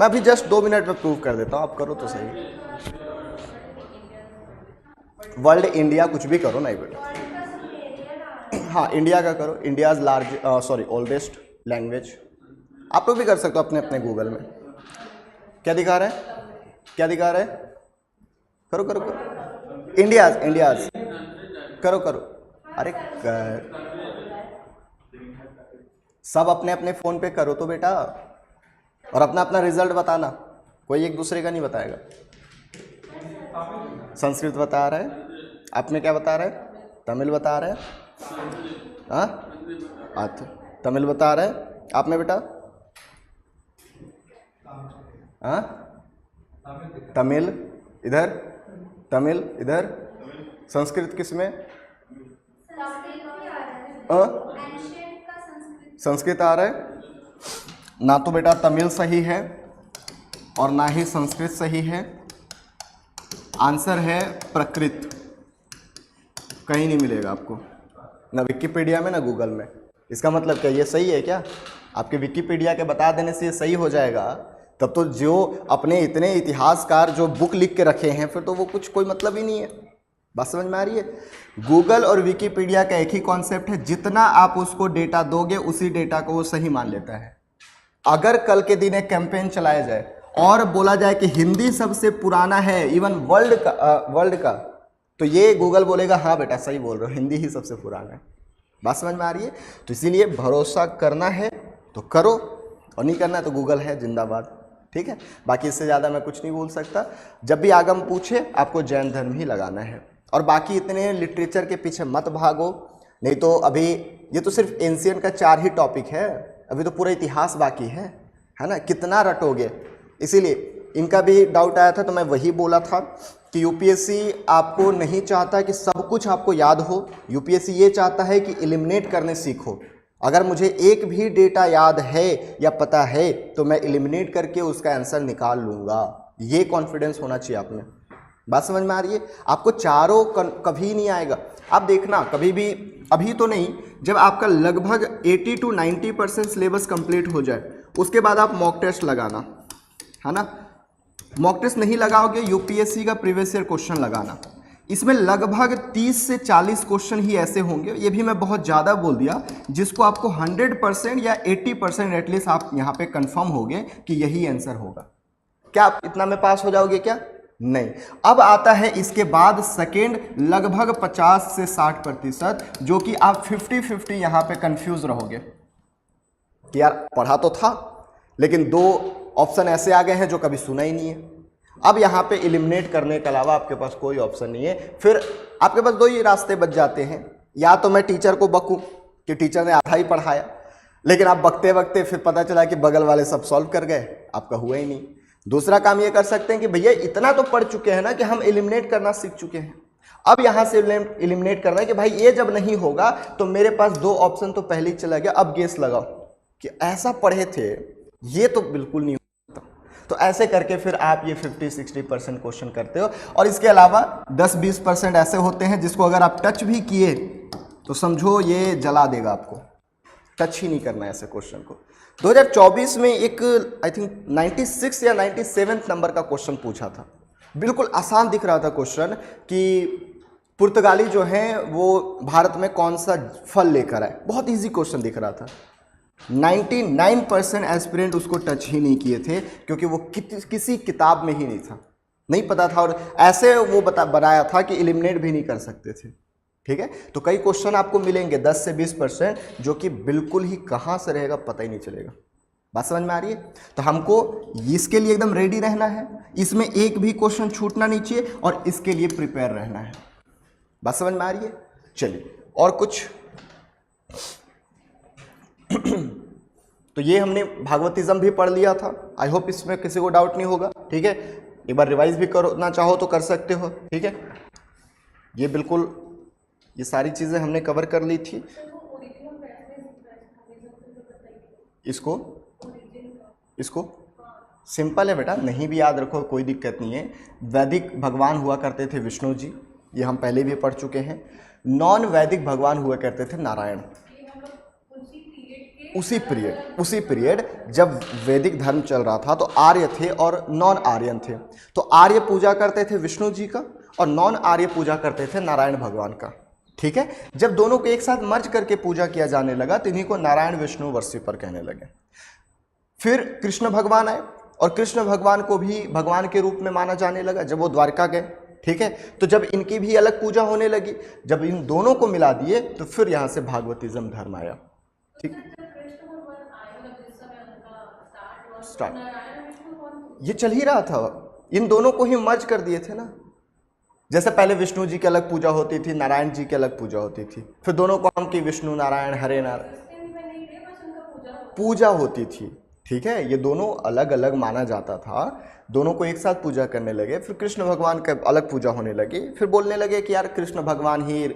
मैं अभी just 2 minute में प्रूव कर देता हूँ, आप करो तो सही। वर्ल्ड इंडिया कुछ भी करो ना बेटा, हाँ इंडिया का करो, इंडियाज लार्ज ओल्डेस्ट लैंग्वेज। आप लोग भी कर सकते हो अपने अपने गूगल में। क्या दिखा रहे हैं, क्या दिखा रहे हैं, करो करो करो, इंडियाज करो करो। अरे सब अपने अपने फ़ोन पे करो तो बेटा, और अपना अपना रिजल्ट बताना, कोई एक दूसरे का नहीं बताएगा। संस्कृत बता रहा है, आपने क्या बता रहे हैं, तमिल बता रहे हैं, हाँ अच्छा तमिल बता रहे हैं आपने बेटा, हाँ तमिल इधर, तमिल इधर, संस्कृत किसमें, संस्कृत आ रहा है ना, तो बेटा तमिल सही है और ना ही संस्कृत सही है। आंसर है प्रकृत, कहीं नहीं मिलेगा आपको, ना विकिपीडिया में ना गूगल में। इसका मतलब क्या ये सही है क्या, आपके विकिपीडिया के बता देने से ये सही हो जाएगा? तब तो जो अपने इतने इतिहासकार जो बुक लिख के रखे हैं फिर तो वो कुछ कोई मतलब ही नहीं है। बात समझ में आ रही है? गूगल और विकिपीडिया का एक ही कॉन्सेप्ट है, जितना आप उसको डेटा दोगे उसी डेटा को वो सही मान लेता है। अगर कल के दिन एक कैंपेन चलाया जाए और बोला जाए कि हिंदी सबसे पुराना है इवन वर्ल्ड का, तो ये गूगल बोलेगा हाँ बेटा सही बोल रहे हो, हिंदी ही सबसे पुराना है। बात समझ में आ रही है? तो इसीलिए भरोसा करना है तो करो, और नहीं करना है तो गूगल है जिंदाबाद। ठीक है, बाकी इससे ज़्यादा मैं कुछ नहीं बोल सकता। जब भी आगम पूछे आपको जैन धर्म ही लगाना है, और बाकी इतने लिटरेचर के पीछे मत भागो, नहीं तो अभी ये तो सिर्फ एंशिएंट का 4 ही टॉपिक है, अभी तो पूरा इतिहास बाकी है ना, कितना रटोगे। इसीलिए इनका भी डाउट आया था तो मैं वही बोला था कि यूपीएससी आपको नहीं चाहता कि सब कुछ आपको याद हो, यूपीएससी ये चाहता है कि एलिमिनेट करने सीखो। अगर मुझे एक भी डेटा याद है या पता है तो मैं एलिमिनेट करके उसका आंसर निकाल लूँगा, ये कॉन्फिडेंस होना चाहिए आप में। बात समझ में आ रही है? आपको चारों कभी नहीं आएगा। आप देखना कभी भी, अभी तो नहीं, जब आपका लगभग 80 to 90% सिलेबस कंप्लीट हो जाए उसके बाद आप मॉक टेस्ट लगाना, है ना। मॉक टेस्ट नहीं लगाओगे यूपीएससी का प्रीवियस ईयर क्वेश्चन लगाना, इसमें लगभग 30 से 40 क्वेश्चन ही ऐसे होंगे, ये भी मैं बहुत ज़्यादा बोल दिया, जिसको आपको 100% या 80% एटलीस्ट आप यहाँ पे कंफर्म होगे कि यही आंसर होगा। क्या आप इतना में पास हो जाओगे क्या? नहीं। अब आता है इसके बाद सेकेंड, लगभग 50 से 60%, जो कि आप 50-50 यहाँ पे कंफ्यूज रहोगे कि यार पढ़ा तो था लेकिन 2 ऑप्शन ऐसे आ गए हैं जो कभी सुना ही नहीं है। अब यहाँ पे एलिमिनेट करने के अलावा आपके पास कोई ऑप्शन नहीं है। फिर आपके पास 2 ही रास्ते बच जाते हैं, या तो मैं टीचर को बकूं कि टीचर ने आधा ही पढ़ाया, लेकिन आप बकते बकते फिर पता चला कि बगल वाले सब सॉल्व कर गए, आपका हुआ ही नहीं। दूसरा काम ये कर सकते हैं कि भैया इतना तो पढ़ चुके हैं ना कि हम एलिमिनेट करना सीख चुके हैं, अब यहाँ से एलिमिनेट करना है कि भाई ये जब नहीं होगा तो मेरे पास 2 ऑप्शन तो पहले ही चला गया, अब गेस लगाओ कि ऐसा पढ़े थे, ये तो बिल्कुल नहीं होता। तो ऐसे करके फिर आप ये 50-60% क्वेश्चन करते हो। और इसके अलावा 10-20% ऐसे होते हैं जिसको अगर आप टच भी किए तो समझो ये जला देगा, आपको टच ही नहीं करना है ऐसे क्वेश्चन को। 2024 में एक आई थिंक 96 या 97 नंबर का क्वेश्चन पूछा था, बिल्कुल आसान दिख रहा था क्वेश्चन कि पुर्तगाली जो है वो भारत में कौन सा फल लेकर आए, बहुत इजी क्वेश्चन दिख रहा था। 99% एस्पिरेंट उसको टच ही नहीं किए थे क्योंकि वो किसी किताब में ही नहीं था, नहीं पता था, और ऐसे वो बनाया था कि एलिमिनेट भी नहीं कर सकते थे। ठीक है, तो कई क्वेश्चन आपको मिलेंगे 10 से 20% जो कि बिल्कुल ही कहाँ से रहेगा पता ही नहीं चलेगा। बात समझ में आ रही है? तो हमको इसके लिए एकदम रेडी रहना है, इसमें एक भी क्वेश्चन छूटना नहीं चाहिए और इसके लिए प्रिपेयर रहना है। बात समझ में आ रही है? चलिए और कुछ तो ये हमने भागवतिज्म भी पढ़ लिया था, आई होप इसमें किसी को डाउट नहीं होगा। ठीक है, एक बार रिवाइज भी करना चाहो तो कर सकते हो। ठीक है, ये बिल्कुल ये सारी चीज़ें हमने कवर कर ली थी। इसको सिंपल है बेटा, नहीं भी याद रखो कोई दिक्कत नहीं है। वैदिक भगवान हुआ करते थे विष्णु जी, ये हम पहले भी पढ़ चुके हैं। नॉन वैदिक भगवान हुआ करते थे नारायण। उसी पीरियड जब वैदिक धर्म चल रहा था तो आर्य थे और नॉन आर्यन थे। तो आर्य पूजा करते थे विष्णु जी का और नॉन आर्य पूजा करते थे नारायण भगवान का। ठीक है, जब दोनों को एक साथ मर्ज करके पूजा किया जाने लगा तो इन्हीं को नारायण विष्णु वर्षिपर कहने लगे। फिर कृष्ण भगवान आए और कृष्ण भगवान को भी भगवान के रूप में माना जाने लगा जब वो द्वारका गए। ठीक है, तो जब इनकी भी अलग पूजा होने लगी, जब इन दोनों को मिला दिए तो फिर यहाँ से भागवतिज्म धर्म आया। ठीक, स्टार्ट ये चल ही रहा था, इन दोनों को ही मर्ज कर दिए थे ना। जैसे पहले विष्णु जी की अलग पूजा होती थी, नारायण जी की अलग पूजा होती थी, फिर दोनों को हम की विष्णु नारायण हरे नारायण पूजा होती थी। ठीक है, ये दोनों अलग अलग माना जाता था, दोनों को एक साथ पूजा करने लगे। फिर कृष्ण भगवान का अलग पूजा होने लगी, फिर बोलने लगे कि यार कृष्ण भगवान ही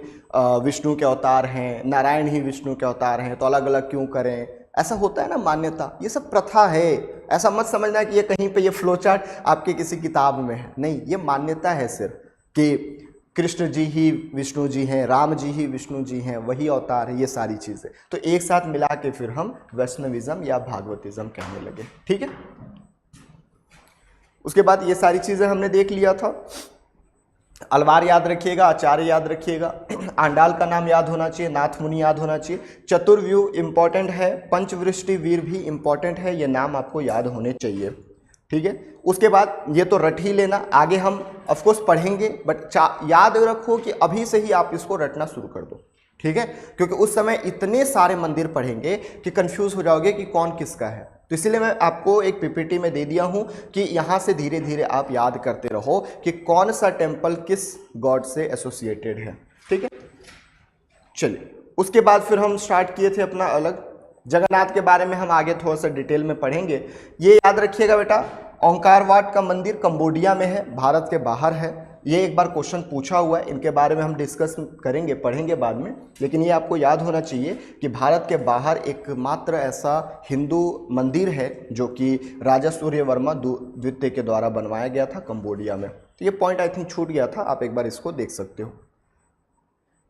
विष्णु के अवतार हैं, नारायण ही विष्णु के अवतार हैं, तो अलग अलग क्यों करें। ऐसा होता है ना मान्यता, ये सब प्रथा है। ऐसा मत समझना कि ये कहीं पे ये फ्लो चार्ट आपके किसी किताब में है, नहीं, ये मान्यता है सिर्फ कि कृष्ण जी ही विष्णु जी हैं, राम जी ही विष्णु जी हैं, वही अवतार है, ये सारी चीज़ें तो एक साथ मिला के फिर हम वैष्णविज्म या भागवतिज्म कहने लगे। ठीक है, उसके बाद ये सारी चीज़ें हमने देख लिया था। अलवार याद रखिएगा, आचार्य याद रखिएगा, आंडाल का नाम याद होना चाहिए, नाथ मुनि याद होना चाहिए, चतुर्व्यूह इंपॉर्टेंट है, पंचवृष्टि वीर भी इंपॉर्टेंट है, ये नाम आपको याद होने चाहिए। ठीक है, उसके बाद ये तो रट ही लेना, आगे हम ऑफकोर्स पढ़ेंगे, बट याद रखो कि अभी से ही आप इसको रटना शुरू कर दो। ठीक है, क्योंकि उस समय इतने सारे मंदिर पढ़ेंगे कि कंफ्यूज हो जाओगे कि कौन किसका है। तो इसलिए मैं आपको एक पीपीटी में दे दिया हूं कि यहाँ से धीरे धीरे आप याद करते रहो कि कौन सा टेम्पल किस गॉड से एसोसिएटेड है। ठीक है, चलिए उसके बाद फिर हम स्टार्ट किए थे अपना अलग। जगन्नाथ के बारे में हम आगे थोड़ा सा डिटेल में पढ़ेंगे। ये याद रखिएगा बेटा, ओंकारवाट का मंदिर कंबोडिया में है, भारत के बाहर है। ये एक बार क्वेश्चन पूछा हुआ है, इनके बारे में हम डिस्कस करेंगे, पढ़ेंगे बाद में, लेकिन ये आपको याद होना चाहिए कि भारत के बाहर एकमात्र ऐसा हिंदू मंदिर है जो कि राजा सूर्यवर्मा द्वितीय के द्वारा बनवाया गया था कंबोडिया में। तो ये पॉइंट आई थिंक छूट गया था, आप एक बार इसको देख सकते हो।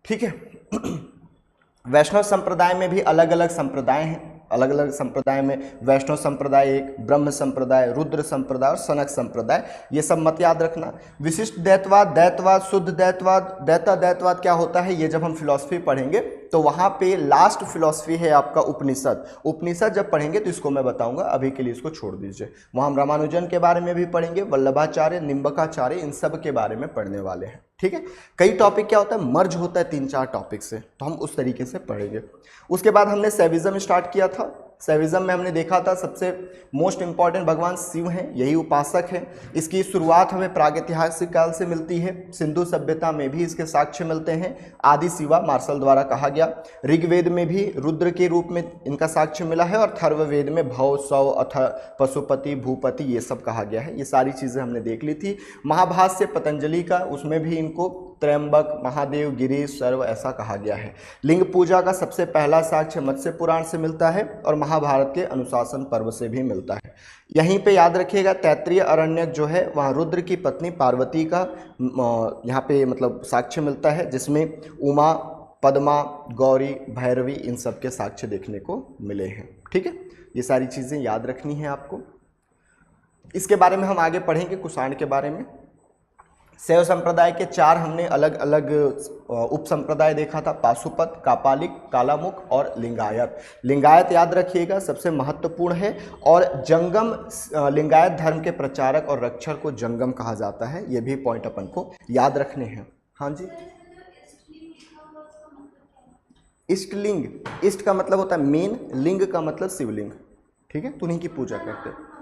ठीक है, वैष्णव संप्रदाय में भी अलग अलग संप्रदाय हैं। अलग अलग संप्रदाय में वैष्णव संप्रदाय एक, ब्रह्म संप्रदाय, रुद्र संप्रदाय और सनक संप्रदाय, ये सब मत याद रखना। विशिष्ट दैतवाद, दैतवाद, शुद्ध दैतवाद, दैतवाद क्या होता है, ये जब हम फिलॉसफी पढ़ेंगे तो वहाँ पे लास्ट फिलॉसफी है आपका उपनिषद। उपनिषद जब पढ़ेंगे तो इसको मैं बताऊंगा, अभी के लिए इसको छोड़ दीजिए। वहाँ हम रामानुजन के बारे में भी पढ़ेंगे, वल्लभाचार्य, निम्बकाचार्य, इन सब के बारे में पढ़ने वाले हैं। ठीक है, कई टॉपिक क्या होता है, मर्ज होता है 3-4 टॉपिक से, तो हम उस तरीके से पढ़ेंगे। उसके बाद हमने शैविज्म स्टार्ट किया था। शैविज्म में हमने देखा था सबसे मोस्ट इंपॉर्टेंट भगवान शिव हैं, यही उपासक हैं। इसकी शुरुआत हमें प्रागैतिहासिक काल से मिलती है, सिंधु सभ्यता में भी इसके साक्ष्य मिलते हैं। आदि शिवा मार्शल द्वारा कहा गया। ऋग्वेद में भी रुद्र के रूप में इनका साक्ष्य मिला है और अथर्ववेद में भव, सौ, अथ, पशुपति, भूपति, ये सब कहा गया है। ये सारी चीज़ें हमने देख ली थी। महाभाष्य पतंजलि का, उसमें भी इनको त्र्यंबक, महादेव, गिरीश, सर्व ऐसा कहा गया है। लिंग पूजा का सबसे पहला साक्ष्य मत्स्य पुराण से मिलता है और महाभारत के अनुशासन पर्व से भी मिलता है। यहीं पे याद रखिएगा, तैत्तिरीय अरण्यक जो है वहाँ रुद्र की पत्नी पार्वती का यहाँ पे मतलब साक्ष्य मिलता है, जिसमें उमा, पद्मा, गौरी, भैरवी, इन सब के साक्ष्य देखने को मिले हैं। ठीक है, ये सारी चीज़ें याद रखनी है आपको। इसके बारे में हम आगे पढ़ेंगे, कुषाण के बारे में। शैव संप्रदाय के 4 हमने अलग अलग उप संप्रदाय देखा था, पाशुपत, कापालिक, कालामुख और लिंगायत। लिंगायत याद रखिएगा सबसे महत्वपूर्ण है, और जंगम लिंगायत धर्म के प्रचारक और रक्षक को जंगम कहा जाता है। ये भी पॉइंट अपन को याद रखने हैं। हाँ जी, इष्टलिंग, इष्ट का मतलब होता है मेन, लिंग का मतलब शिवलिंग। ठीक है, तो उन्हीं की पूजा करते हैं।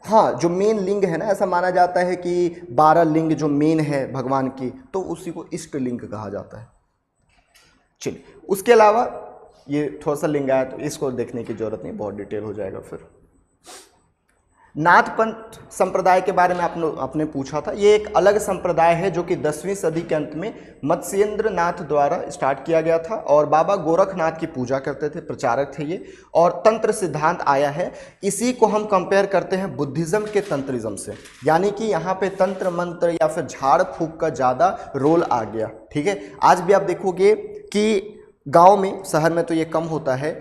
हाँ, जो मेन लिंग है ना, ऐसा माना जाता है कि 12 लिंग जो मेन है भगवान की, तो उसी को इष्ट लिंग कहा जाता है। चलिए, उसके अलावा ये थोड़ा सा लिंग आया तो इसको देखने की जरूरत नहीं, बहुत डिटेल हो जाएगा फिर। नाथपंथ संप्रदाय के बारे में आपने पूछा था। ये एक अलग संप्रदाय है जो कि 10वीं सदी के अंत में मत्स्येंद्र नाथ द्वारा स्टार्ट किया गया था, और बाबा गोरखनाथ की पूजा करते थे, प्रचारक थे ये, और तंत्र सिद्धांत आया है। इसी को हम कंपेयर करते हैं बुद्धिज्म के तंत्रिज्म से, यानी कि यहाँ पे तंत्र मंत्र या फिर झाड़ फूक का ज़्यादा रोल आ गया। ठीक है, आज भी आप देखोगे कि गाँव में, शहर में तो ये कम होता है,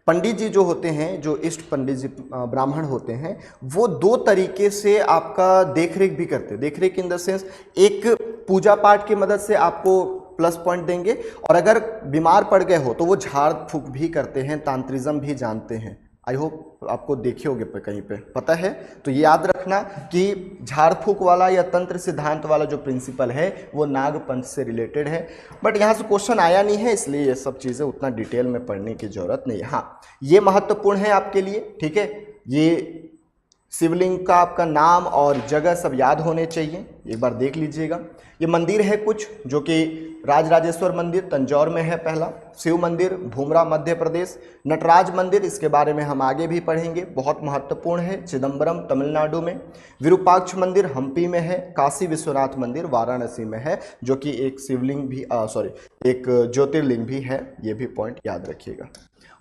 पंडित जी जो होते हैं, जो इष्ट पंडित जी ब्राह्मण होते हैं, वो दो तरीके से आपका देखरेख भी करते हैं। देखरेख इन द सेंस, एक पूजा पाठ की मदद से आपको प्लस पॉइंट देंगे, और अगर बीमार पड़ गए हो तो वो झाड़ फूक भी करते हैं, तांत्रिज्म भी जानते हैं। आई होप आपको देखे होगे कहीं पे, पता है। तो ये याद रखना कि झाड़ फूक वाला या तंत्र सिद्धांत वाला जो प्रिंसिपल है वो नागपंच से रिलेटेड है, बट यहाँ से क्वेश्चन आया नहीं है, इसलिए ये सब चीज़ें उतना डिटेल में पढ़ने की जरूरत नहीं है। हाँ, ये महत्वपूर्ण है आपके लिए, ठीक है। ये शिवलिंग का आपका नाम और जगह सब याद होने चाहिए, एक बार देख लीजिएगा। ये मंदिर है कुछ, जो कि राजराजेश्वर मंदिर तंजौर में है पहला, शिव मंदिर भूमरा मध्य प्रदेश, नटराज मंदिर इसके बारे में हम आगे भी पढ़ेंगे, बहुत महत्वपूर्ण है, चिदम्बरम तमिलनाडु में, विरूपाक्ष मंदिर हम्पी में है, काशी विश्वनाथ मंदिर वाराणसी में है, जो कि एक शिवलिंग भी एक ज्योतिर्लिंग भी है, ये भी पॉइंट याद रखिएगा।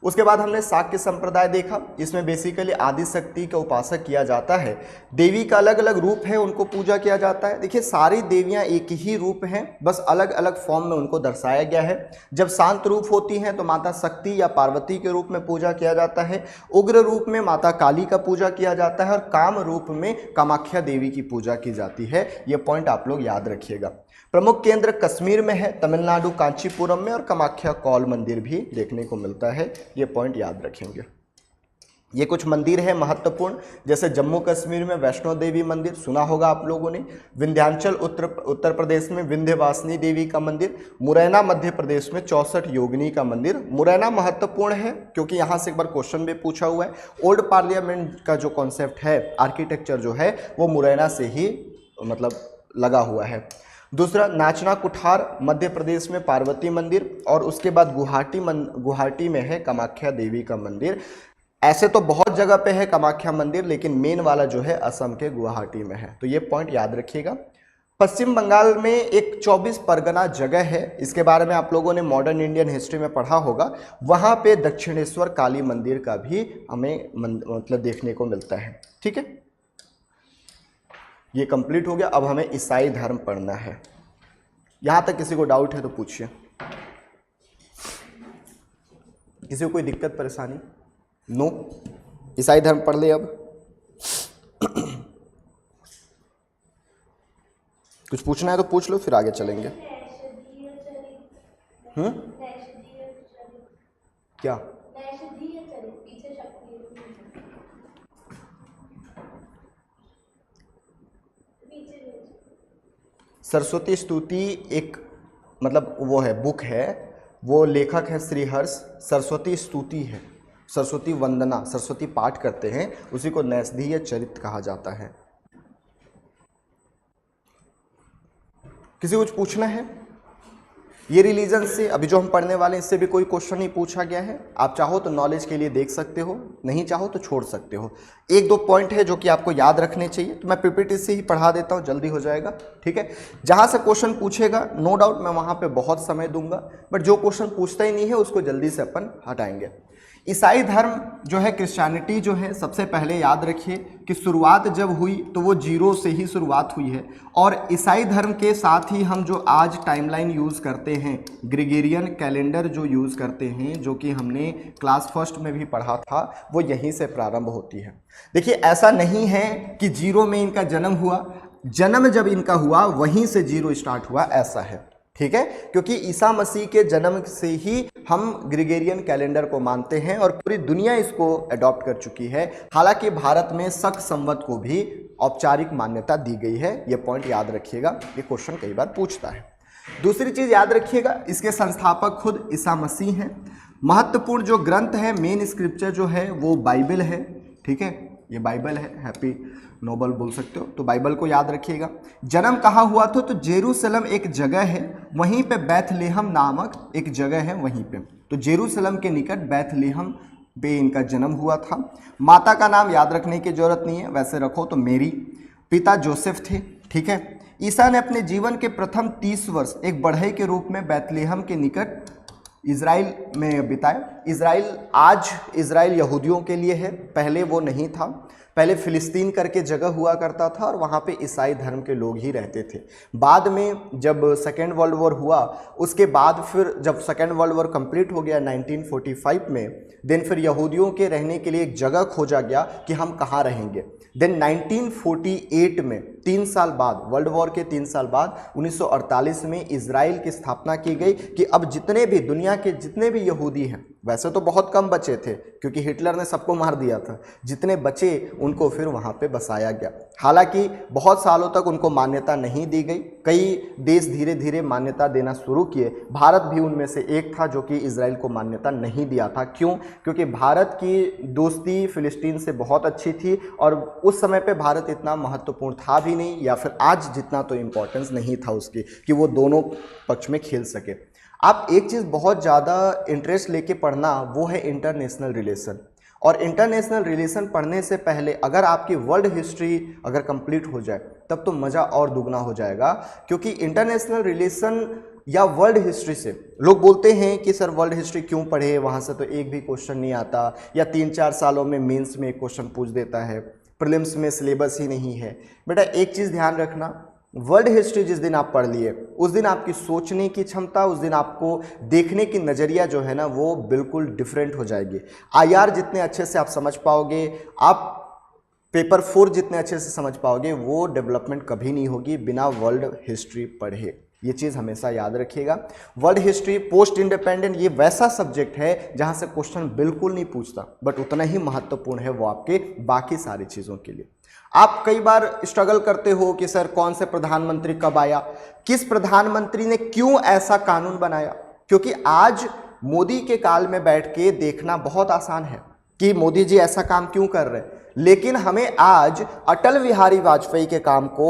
उसके बाद हमने शाक्य संप्रदाय देखा, इसमें बेसिकली आदि शक्ति का उपासक किया जाता है, देवी का अलग अलग रूप है, उनको पूजा किया जाता है। देखिए सारी देवियां एक ही रूप हैं, बस अलग अलग फॉर्म में उनको दर्शाया गया है। जब शांत रूप होती हैं तो माता शक्ति या पार्वती के रूप में पूजा किया जाता है, उग्र रूप में माता काली का पूजा किया जाता है, और काम रूप में कामाख्या देवी की पूजा की जाती है। ये पॉइंट आप लोग याद रखिएगा। प्रमुख केंद्र कश्मीर में है, तमिलनाडु कांचीपुरम में, और कामाख्या कौल मंदिर भी देखने को मिलता है, ये पॉइंट याद रखेंगे। ये कुछ मंदिर है महत्वपूर्ण, जैसे जम्मू कश्मीर में वैष्णो देवी मंदिर सुना होगा आप लोगों ने, विंध्याचल उत्तर प्रदेश में विंध्यवासिनी देवी का मंदिर, मुरैना मध्य प्रदेश में 64 योगिनी का मंदिर। मुरैना महत्वपूर्ण है क्योंकि यहाँ से एक बार क्वेश्चन भी पूछा हुआ है। ओल्ड पार्लियामेंट का जो कॉन्सेप्ट है, आर्किटेक्चर जो है, वो मुरैना से ही मतलब लगा हुआ है। दूसरा नाचना कुठार मध्य प्रदेश में पार्वती मंदिर, और उसके बाद गुवाहाटी में है कामाख्या देवी का मंदिर। ऐसे तो बहुत जगह पे है कामाख्या मंदिर, लेकिन मेन वाला जो है असम के गुवाहाटी में है, तो ये पॉइंट याद रखिएगा। पश्चिम बंगाल में एक 24 परगना जगह है, इसके बारे में आप लोगों ने मॉडर्न इंडियन हिस्ट्री में पढ़ा होगा। वहाँ पे दक्षिणेश्वर काली मंदिर का भी हमें मतलब देखने को मिलता है, ठीक है। ये कंप्लीट हो गया। अब हमें ईसाई धर्म पढ़ना है। यहाँ तक किसी को डाउट है तो पूछिए, किसी को कोई दिक्कत परेशानी? नो, ईसाई धर्म पढ़ ले। अब कुछ पूछना है तो पूछ लो, फिर आगे चलेंगे। क्या? सरस्वती स्तुति एक मतलब वो है, बुक है, वो लेखक है श्रीहर्ष। सरस्वती स्तुति है, सरस्वती वंदना, सरस्वती पाठ करते हैं, उसी को नैषधीय चरित्र कहा जाता है। किसी को कुछ पूछना है? ये रिलीजन से अभी जो हम पढ़ने वाले हैं इससे भी कोई क्वेश्चन नहीं पूछा गया है। आप चाहो तो नॉलेज के लिए देख सकते हो, नहीं चाहो तो छोड़ सकते हो। एक दो पॉइंट है जो कि आपको याद रखने चाहिए, तो मैं पीपीटी से ही पढ़ा देता हूँ, जल्दी हो जाएगा, ठीक है। जहाँ से क्वेश्चन पूछेगा नो डाउट मैं वहाँ पे बहुत समय दूंगा, बट जो क्वेश्चन पूछता ही नहीं है उसको जल्दी से अपन हटाएंगे। ईसाई धर्म जो है, क्रिश्चियनिटी जो है, सबसे पहले याद रखिए कि शुरुआत जब हुई तो वो जीरो से ही शुरुआत हुई है। और ईसाई धर्म के साथ ही हम जो आज टाइमलाइन यूज़ करते हैं, ग्रेगोरियन कैलेंडर जो यूज़ करते हैं, जो कि हमने क्लास फर्स्ट में भी पढ़ा था, वो यहीं से प्रारंभ होती है। देखिए ऐसा नहीं है कि जीरो में इनका जन्म हुआ, जन्म जब इनका हुआ वहीं से जीरो स्टार्ट हुआ, ऐसा है, ठीक है। क्योंकि ईसा मसीह के जन्म से ही हम ग्रेगोरियन कैलेंडर को मानते हैं और पूरी दुनिया इसको अडॉप्ट कर चुकी है। हालांकि भारत में शक संवत को भी औपचारिक मान्यता दी गई है, ये पॉइंट याद रखिएगा, ये क्वेश्चन कई बार पूछता है। दूसरी चीज याद रखिएगा, इसके संस्थापक खुद ईसा मसीह हैं। महत्वपूर्ण जो ग्रंथ है, मेन स्क्रिप्चर जो है वो बाइबल है, ठीक है, ये बाइबल है, हैप्पी नोबल बोल सकते हो, तो बाइबल को याद रखिएगा। जन्म कहाँ हुआ था? तो जेरूसलम एक जगह है, वहीं पे बैथलेहम नामक एक जगह है, वहीं पे, तो जेरूसलम के निकट बैथलेहम पे इनका जन्म हुआ था। माता का नाम याद रखने की जरूरत नहीं है, वैसे रखो तो मेरी। पिता जोसेफ थे, ठीक है। ईसा ने अपने जीवन के प्रथम 30 वर्ष एक बढ़ई के रूप में बैथलेहम के निकट इजराइल में बिताए। इजराइल आज इजराइल यहूदियों के लिए है, पहले वो नहीं था। पहले फिलिस्तीन करके जगह हुआ करता था और वहाँ पे ईसाई धर्म के लोग ही रहते थे। बाद में जब सेकेंड वर्ल्ड वॉर हुआ, उसके बाद फिर जब सेकेंड वर्ल्ड वॉर कंप्लीट हो गया 1945 में, देन फिर यहूदियों के रहने के लिए एक जगह खोजा गया कि हम कहाँ रहेंगे। देन 1948 में 3 साल बाद, वर्ल्ड वॉर के 3 साल बाद 1948 में इजराइल की स्थापना की गई कि अब जितने भी दुनिया के जितने भी यहूदी हैं, वैसे तो बहुत कम बचे थे क्योंकि हिटलर ने सबको मार दिया था, जितने बचे उनको फिर वहाँ पे बसाया गया। हालांकि बहुत सालों तक उनको मान्यता नहीं दी गई, कई देश धीरे धीरे मान्यता देना शुरू किए, भारत भी उनमें से एक था जो कि इजराइल को मान्यता नहीं दिया था। क्यों? क्योंकि भारत की दोस्ती फिलिस्तीन से बहुत अच्छी थी और उस समय पे भारत इतना महत्वपूर्ण था भी नहीं, या फिर आज जितना तो इम्पोर्टेंस नहीं था उसकी कि वो दोनों पक्ष में खेल सके। आप एक चीज़ बहुत ज़्यादा इंटरेस्ट लेके पढ़ना, वो है इंटरनेशनल रिलेशन। और इंटरनेशनल रिलेशन पढ़ने से पहले अगर आपकी वर्ल्ड हिस्ट्री अगर कंप्लीट हो जाए तब तो मज़ा और दुगना हो जाएगा, क्योंकि इंटरनेशनल रिलेशन या वर्ल्ड हिस्ट्री से लोग बोलते हैं कि सर वर्ल्ड हिस्ट्री क्यों पढ़े, वहाँ से तो एक भी क्वेश्चन नहीं आता, या 3-4 सालों में मेंस में एक क्वेश्चन पूछ देता है, प्रीलिम्स में सिलेबस ही नहीं है। बेटा एक चीज़ ध्यान रखना, वर्ल्ड हिस्ट्री जिस दिन आप पढ़ लिए उस दिन आपकी सोचने की क्षमता, उस दिन आपको देखने की नज़रिया जो है ना वो बिल्कुल डिफरेंट हो जाएगी। IR जितने अच्छे से आप समझ पाओगे, आप पेपर 4 जितने अच्छे से समझ पाओगे, वो डेवलपमेंट कभी नहीं होगी बिना वर्ल्ड हिस्ट्री पढ़े। ये चीज़ हमेशा याद रखिएगा। वर्ल्ड हिस्ट्री पोस्ट इंडिपेंडेंट ये वैसा सब्जेक्ट है जहाँ से क्वेश्चन बिल्कुल नहीं पूछता, बट उतना ही महत्वपूर्ण है वो आपके बाकी सारी चीज़ों के लिए। आप कई बार स्ट्रगल करते हो कि सर कौन से प्रधानमंत्री कब आया, किस प्रधानमंत्री ने क्यों ऐसा कानून बनाया, क्योंकि आज मोदी के काल में बैठ के देखना बहुत आसान है कि मोदी जी ऐसा काम क्यों कर रहे हैं, लेकिन हमें आज अटल बिहारी वाजपेयी के काम को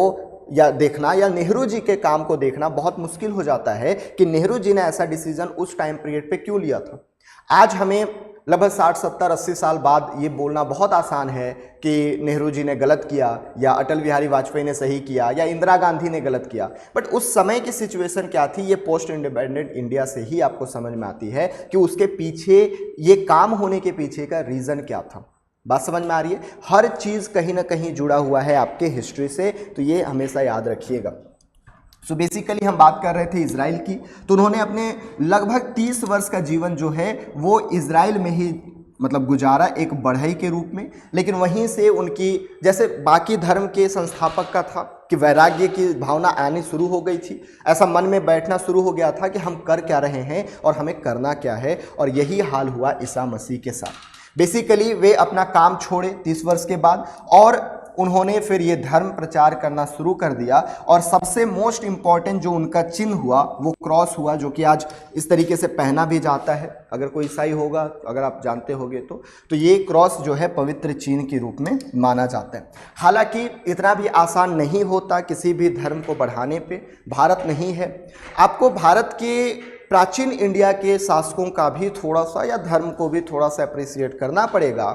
या देखना या नेहरू जी के काम को देखना बहुत मुश्किल हो जाता है कि नेहरू जी ने ऐसा डिसीजन उस टाइम पीरियड पे क्यों लिया था। आज हमें लगभग 60, 70, 80 साल बाद ये बोलना बहुत आसान है कि नेहरू जी ने गलत किया या अटल बिहारी वाजपेयी ने सही किया या इंदिरा गांधी ने गलत किया, बट उस समय की सिचुएशन क्या थी ये पोस्ट इंडिपेंडेंट इंडिया से ही आपको समझ में आती है कि उसके पीछे ये काम होने के पीछे का रीज़न क्या था। बात समझ में आ रही है? हर चीज़ कहीं ना कहीं जुड़ा हुआ है आपके हिस्ट्री से, तो ये हमेशा याद रखिएगा। सो बेसिकली हम बात कर रहे थे इजराइल की, तो उन्होंने अपने लगभग 30 वर्ष का जीवन जो है वो इजराइल में ही मतलब गुजारा, एक बढ़ई के रूप में। लेकिन वहीं से उनकी, जैसे बाकी धर्म के संस्थापक का था कि वैराग्य की भावना आनी शुरू हो गई थी, ऐसा मन में बैठना शुरू हो गया था कि हम कर क्या रहे हैं और हमें करना क्या है, और यही हाल हुआ ईसा मसीह के साथ। बेसिकली वे अपना काम छोड़े 30 वर्ष के बाद और उन्होंने फिर ये धर्म प्रचार करना शुरू कर दिया, और सबसे मोस्ट इम्पॉर्टेंट जो उनका चिन्ह हुआ वो क्रॉस हुआ, जो कि आज इस तरीके से पहना भी जाता है। अगर कोई ईसाई होगा, अगर आप जानते होंगे तो ये क्रॉस जो है पवित्र चिन्ह के रूप में माना जाता है। हालांकि इतना भी आसान नहीं होता किसी भी धर्म को बढ़ाने पे, भारत नहीं है। आपको भारत के प्राचीन इंडिया के शासकों का भी थोड़ा सा, या धर्म को भी थोड़ा सा अप्रिशिएट करना पड़ेगा,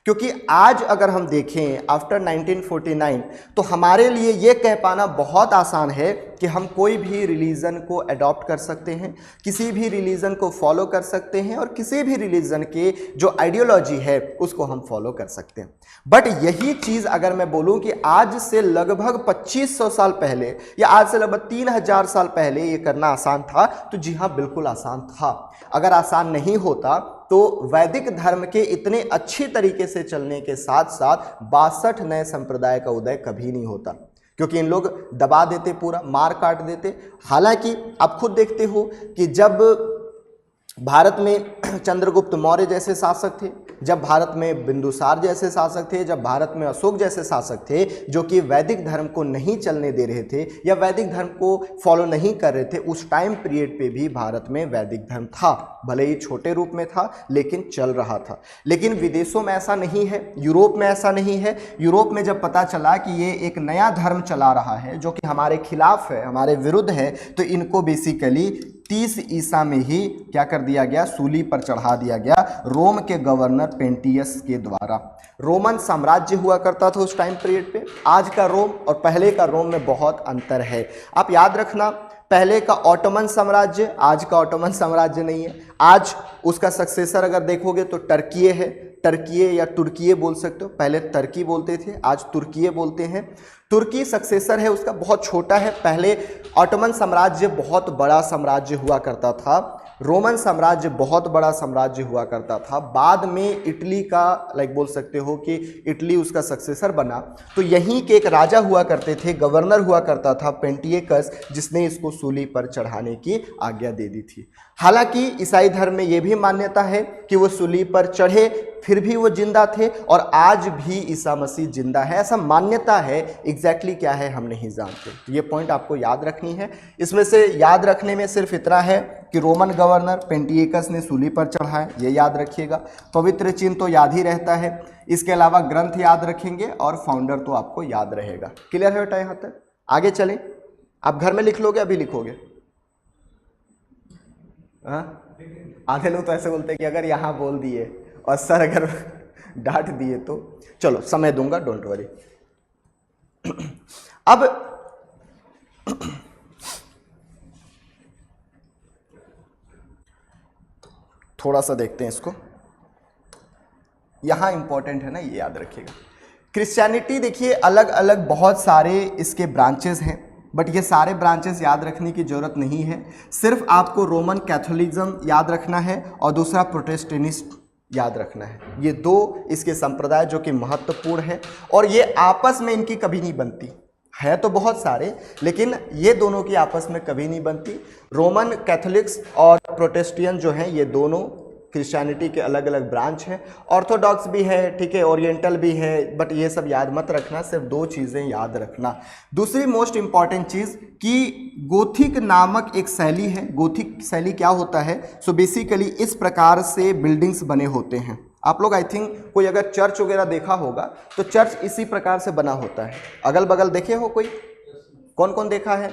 क्योंकि आज अगर हम देखें आफ्टर 1949 तो हमारे लिए ये कह पाना बहुत आसान है कि हम कोई भी रिलीजन को अडॉप्ट कर सकते हैं, किसी भी रिलीजन को फॉलो कर सकते हैं, और किसी भी रिलीजन के जो आइडियोलॉजी है उसको हम फॉलो कर सकते हैं। बट यही चीज़ अगर मैं बोलूं कि आज से लगभग 2500 साल पहले या आज से लगभग 3000 साल पहले ये करना आसान था, तो जी हाँ बिल्कुल आसान था। अगर आसान नहीं होता तो वैदिक धर्म के इतने अच्छी तरीके से चलने के साथ साथ 62 नए संप्रदाय का उदय कभी नहीं होता, क्योंकि इन लोग दबा देते, पूरा मार काट देते। हालांकि आप खुद देखते हो कि जब भारत में चंद्रगुप्त मौर्य जैसे शासक थे, जब भारत में बिंदुसार जैसे शासक थे, जब भारत में अशोक जैसे शासक थे जो कि वैदिक धर्म को नहीं चलने दे रहे थे या वैदिक धर्म को फॉलो नहीं कर रहे थे, उस टाइम पीरियड पे भी भारत में वैदिक धर्म था, भले ही छोटे रूप में था लेकिन चल रहा था। लेकिन विदेशों में ऐसा नहीं है, यूरोप में ऐसा नहीं है। यूरोप में जब पता चला कि ये एक नया धर्म चला रहा है जो कि हमारे खिलाफ है, हमारे विरुद्ध है, तो इनको बेसिकली 30 ईसा में ही क्या कर दिया गया, सूली पर चढ़ा दिया गया रोम के गवर्नर पेंटियस के द्वारा। रोमन साम्राज्य हुआ करता था उस टाइम पीरियड पे। आज का रोम और पहले का रोम में बहुत अंतर है। आप याद रखना, पहले का ऑटोमन साम्राज्य आज का ऑटोमन साम्राज्य नहीं है। आज उसका सक्सेसर अगर देखोगे तो टर्की है, टर्कीये या तुर्कीये बोल सकते हो, पहले टर्की बोलते थे, आज तुर्कीये बोलते हैं। तुर्की सक्सेसर है उसका, बहुत छोटा है। पहले ऑटोमन साम्राज्य बहुत बड़ा साम्राज्य हुआ करता था, रोमन साम्राज्य बहुत बड़ा साम्राज्य हुआ करता था। बाद में इटली का बोल सकते हो कि इटली उसका सक्सेसर बना। तो यहीं के एक राजा हुआ करते थे, गवर्नर हुआ करता था पेंटियकस, जिसने इसको सूली पर चढ़ाने की आज्ञा दे दी थी। हालांकि ईसाई धर्म में यह भी मान्यता है कि वो सूली पर चढ़े फिर भी वो जिंदा थे और आज भी ईसा मसीह जिंदा है, ऐसा मान्यता है। एग्जैक्टली क्या है हम नहीं जानते, तो ये पॉइंट आपको याद रखनी है। इसमें से याद रखने में सिर्फ इतना है कि रोमन गवर्नर पेंटियकस ने सूली पर चढ़ाया, ये याद रखिएगा। पवित्र चिन्ह तो याद ही रहता है, इसके अलावा ग्रंथ याद रखेंगे और फाउंडर तो आपको याद रहेगा। क्लियर है बेटा यहाँ तक? आगे चलें, आप घर में लिख लोगे, अभी लिखोगे? हाँ, आधे लोग तो ऐसे बोलते हैं कि अगर यहाँ बोल दिए और सर अगर डांट दिए तो चलो समय दूंगा, डोंट वरी। अब थोड़ा सा देखते हैं इसको, यहां इंपॉर्टेंट है ना, ये याद रखिएगा। क्रिश्चियनिटी देखिए अलग अलग बहुत सारे इसके ब्रांचेस हैं, बट ये सारे ब्रांचेस याद रखने की जरूरत नहीं है। सिर्फ आपको रोमन कैथोलिज्म याद रखना है और दूसरा प्रोटेस्टेंटिस्ट याद रखना है। ये दो इसके संप्रदाय जो कि महत्वपूर्ण है, और ये आपस में इनकी कभी नहीं बनती है, तो बहुत सारे, लेकिन ये दोनों की आपस में कभी नहीं बनती। रोमन कैथोलिक्स और प्रोटेस्टियन जो हैं ये दोनों क्रिश्चियनिटी के अलग अलग ब्रांच हैं। ऑर्थोडॉक्स भी है, ठीक है, ओरिएंटल भी है, बट ये सब याद मत रखना, सिर्फ दो चीज़ें याद रखना। दूसरी मोस्ट इंपॉर्टेंट चीज़ कि गोथिक नामक एक शैली है। गोथिक शैली क्या होता है? सो बेसिकली इस प्रकार से बिल्डिंग्स बने होते हैं। आप लोग आई थिंक कोई अगर चर्च वगैरह देखा होगा तो चर्च इसी प्रकार से बना होता है। अगल बगल देखे हो कोई? कौन कौन देखा है?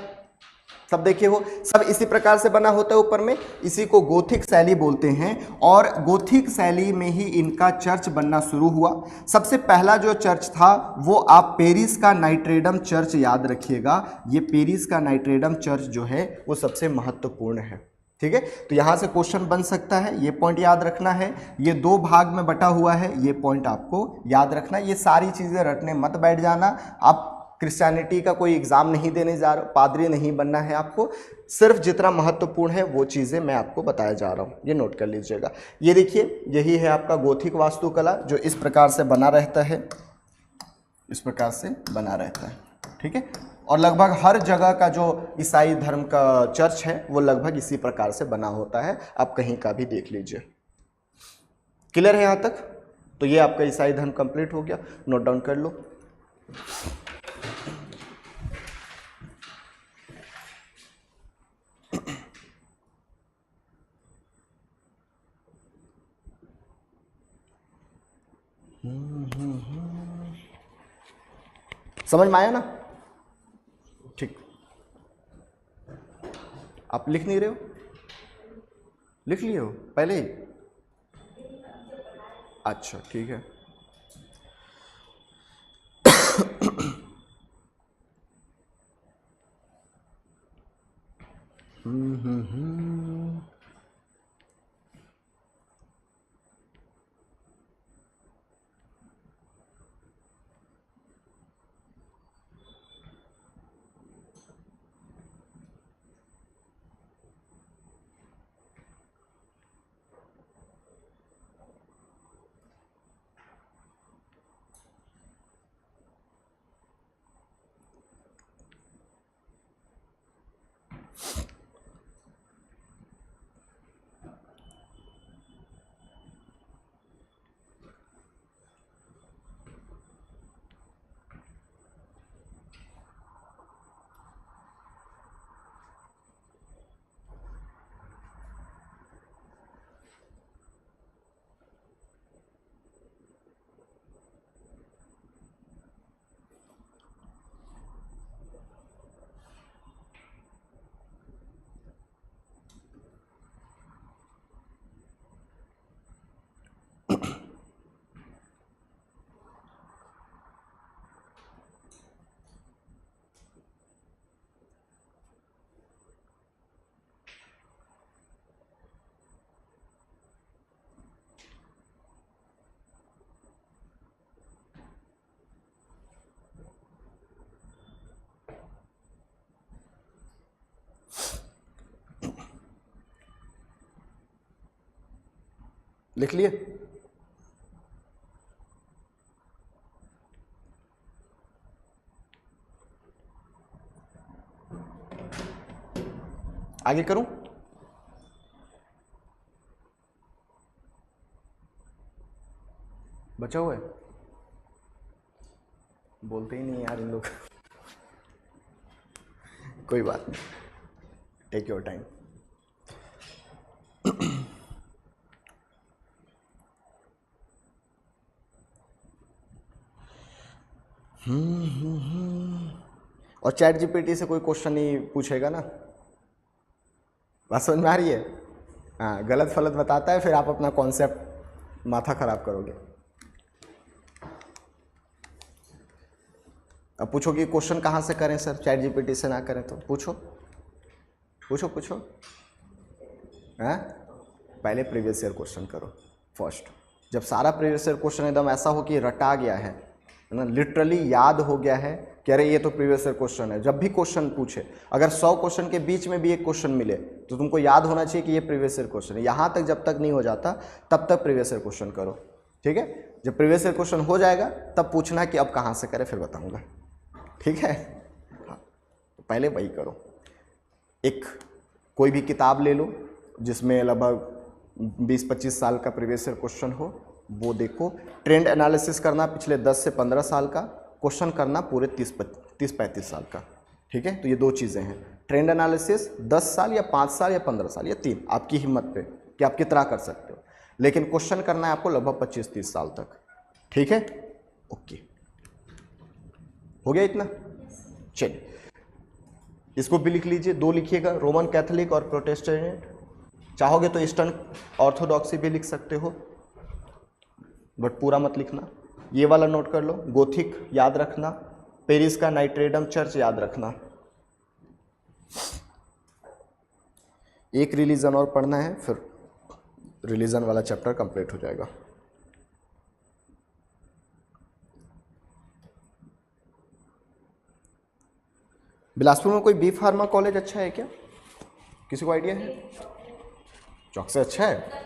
सब देखे हो, सब इसी प्रकार से बना होता है ऊपर में, इसी को गोथिक शैली बोलते हैं। और गोथिक शैली में ही इनका चर्च बनना शुरू हुआ। सबसे पहला जो चर्च था वो आप पेरिस का नाइट्रेडम चर्च याद रखिएगा। ये पेरिस का नाइट्रेडम चर्च जो है वो सबसे महत्वपूर्ण है, ठीक है। तो यहाँ से क्वेश्चन बन सकता है, ये पॉइंट याद रखना है। ये दो भाग में बटा हुआ है, ये पॉइंट आपको याद रखना है। ये सारी चीज़ें रटने मत बैठ जाना। आप क्रिश्चियनिटी का कोई एग्जाम नहीं देने जा रहे, पादरी नहीं बनना है आपको, सिर्फ जितना महत्वपूर्ण है वो चीज़ें मैं आपको बताया जा रहा हूँ, ये नोट कर लीजिएगा। ये देखिए, यही है आपका गोथिक वास्तुकला जो इस प्रकार से बना रहता है, इस प्रकार से बना रहता है, ठीक है। और लगभग हर जगह का जो ईसाई धर्म का चर्च है वो लगभग इसी प्रकार से बना होता है, आप कहीं का भी देख लीजिए। क्लियर है यहाँ तक? तो ये आपका ईसाई धर्म कंप्लीट हो गया, नोट डाउन कर लो। समझ में आया ना? ठीक, आप लिख नहीं रहे हो? लिख लिए हो पहले ही? अच्छा ठीक है। लिख लिए? आगे करूं? बचा हुआ है? बोलते ही नहीं यार इन लोग। कोई बात नहीं, टेक योर टाइम। और चैट जीपीटी से कोई क्वेश्चन नहीं पूछेगा ना? बात समझ में आ रही है? हाँ, गलत फलत बताता है, फिर आप अपना कॉन्सेप्ट माथा खराब करोगे। अब पूछो कि क्वेश्चन कहाँ से करें सर, चैट जीपीटी से ना करें तो? पूछो पूछो पूछो। हैं? पहले प्रीवियस ईयर क्वेश्चन करो फर्स्ट। जब सारा प्रीवियस ईयर क्वेश्चन एकदम ऐसा हो कि रटा गया है ना, लिटरली याद हो गया है कि अरे ये तो प्रीवियस ईयर क्वेश्चन है, जब भी क्वेश्चन पूछे, अगर 100 क्वेश्चन के बीच में भी एक क्वेश्चन मिले तो तुमको याद होना चाहिए कि ये प्रीवियस ईयर क्वेश्चन है। यहाँ तक जब तक नहीं हो जाता तब तक प्रीवियस ईयर क्वेश्चन करो, ठीक है? जब प्रीवियस ईयर क्वेश्चन हो जाएगा तब पूछना कि अब कहाँ से करें, फिर बताऊँगा, ठीक है? हाँ, तो पहले वही करो। एक कोई भी किताब ले लो जिसमें लगभग 20-25 साल का प्रीवियस ईयर क्वेश्चन हो, वो देखो। ट्रेंड एनालिसिस करना पिछले 10 से 15 साल का, क्वेश्चन करना पूरे 30-35 साल का, ठीक है? तो ये दो चीज़ें हैं, ट्रेंड एनालिसिस 10 साल या 5 साल या 15 साल या 3, आपकी हिम्मत पे कि आप कितना कर सकते हो, लेकिन क्वेश्चन करना है आपको लगभग 25-30 साल तक, ठीक है? ओके, हो गया इतना? चलिए इसको भी लिख लीजिए, दो लिखिएगा, रोमन कैथोलिक और प्रोटेस्टेंट। चाहोगे तो ईस्टर्न ऑर्थोडॉक्सी भी लिख सकते हो, बट पूरा मत लिखना। ये वाला नोट कर लो, गोथिक याद रखना, पेरिस का नाइट्रेडम चर्च याद रखना। एक रिलीजन और पढ़ना है, फिर रिलीजन वाला चैप्टर कंप्लीट हो जाएगा। बिलासपुर में कोई बी फार्मा कॉलेज अच्छा है क्या? किसी को आइडिया है? चौक से अच्छा है?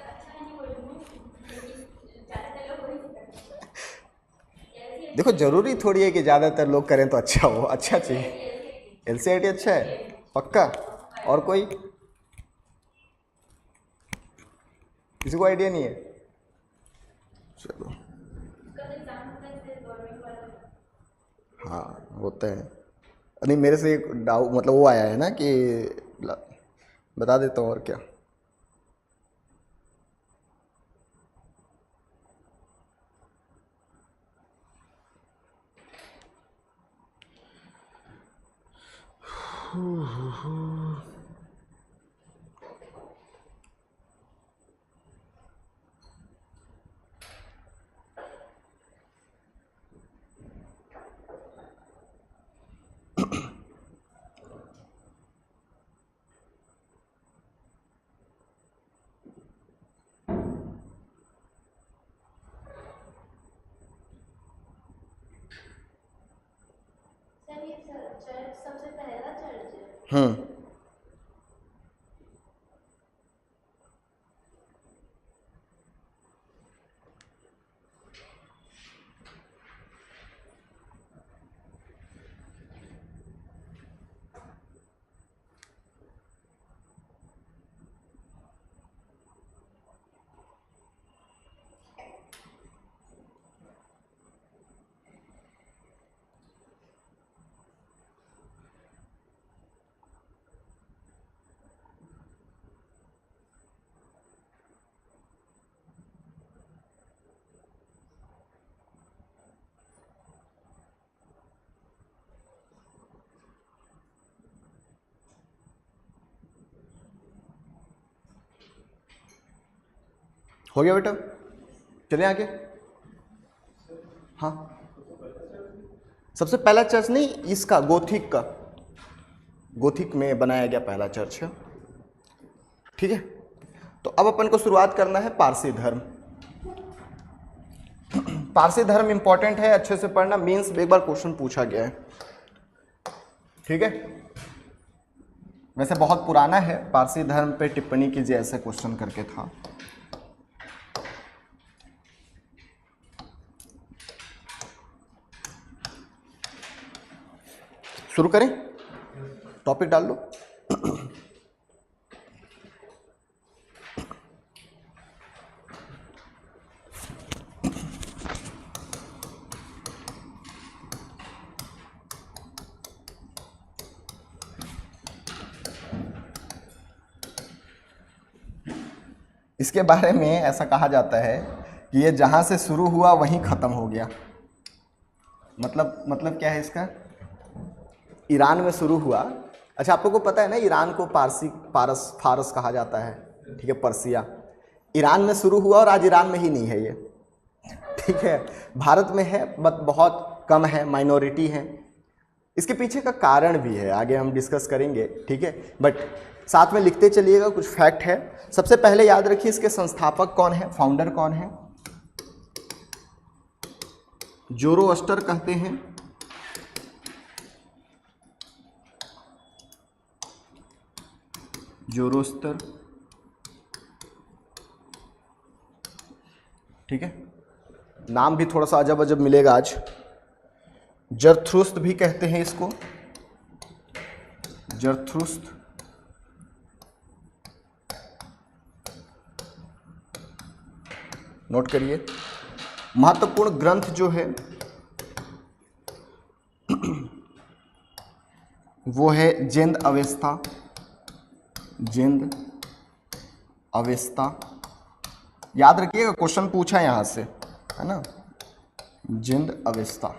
देखो जरूरी थोड़ी है कि ज़्यादातर लोग करें तो अच्छा हो, अच्छा चाहिए। एलसीआईटी अच्छा है पक्का? और कोई? किसी को आइडिया नहीं है? चलो, हाँ होता है। नहीं मेरे से एक डाउट, मतलब वो आया है ना कि बता देता हूँ, और क्या। सबसे पहला चर्च है। हो गया बेटा? चले आगे। हाँ, सबसे पहला चर्च नहीं, इसका गोथिक का, गोथिक में बनाया गया पहला चर्च है, ठीक है? तो अब अपन को शुरुआत करना है पारसी धर्म। पारसी धर्म इंपॉर्टेंट है, अच्छे से पढ़ना, मीन्स एक बार क्वेश्चन पूछा गया है, ठीक है? वैसे बहुत पुराना है, पारसी धर्म पे टिप्पणी कीजिए ऐसा क्वेश्चन करके था। शुरू करें, टॉपिक डाल लो। इसके बारे में ऐसा कहा जाता है कि ये जहाँ से शुरू हुआ वहीं ख़त्म हो गया। मतलब क्या है इसका? ईरान में शुरू हुआ। अच्छा, आप लोगों को पता है ना, ईरान को फारस कहा जाता है, ठीक है, पर्सिया। ईरान में शुरू हुआ और आज ईरान में ही नहीं है ये, ठीक है। भारत में है बट बहुत कम है, माइनॉरिटी है। इसके पीछे का कारण भी है, आगे हम डिस्कस करेंगे, ठीक है। बट साथ में लिखते चलिएगा, कुछ फैक्ट है। सबसे पहले याद रखिए इसके संस्थापक कौन है, फाउंडर कौन है? जोरोअस्टर कहते हैं। जोरोस्टर, ठीक है। नाम भी थोड़ा सा अजब अजब मिलेगा आज। जरथुस्त्र भी कहते हैं इसको, जरथुस्त्र। नोट करिए। महत्वपूर्ण ग्रंथ जो है वो है जिंद अवेस्ता, जिंद अवेस्ता। याद रखिएगा, क्वेश्चन पूछा यहां से, है ना, जिंद अवेस्ता।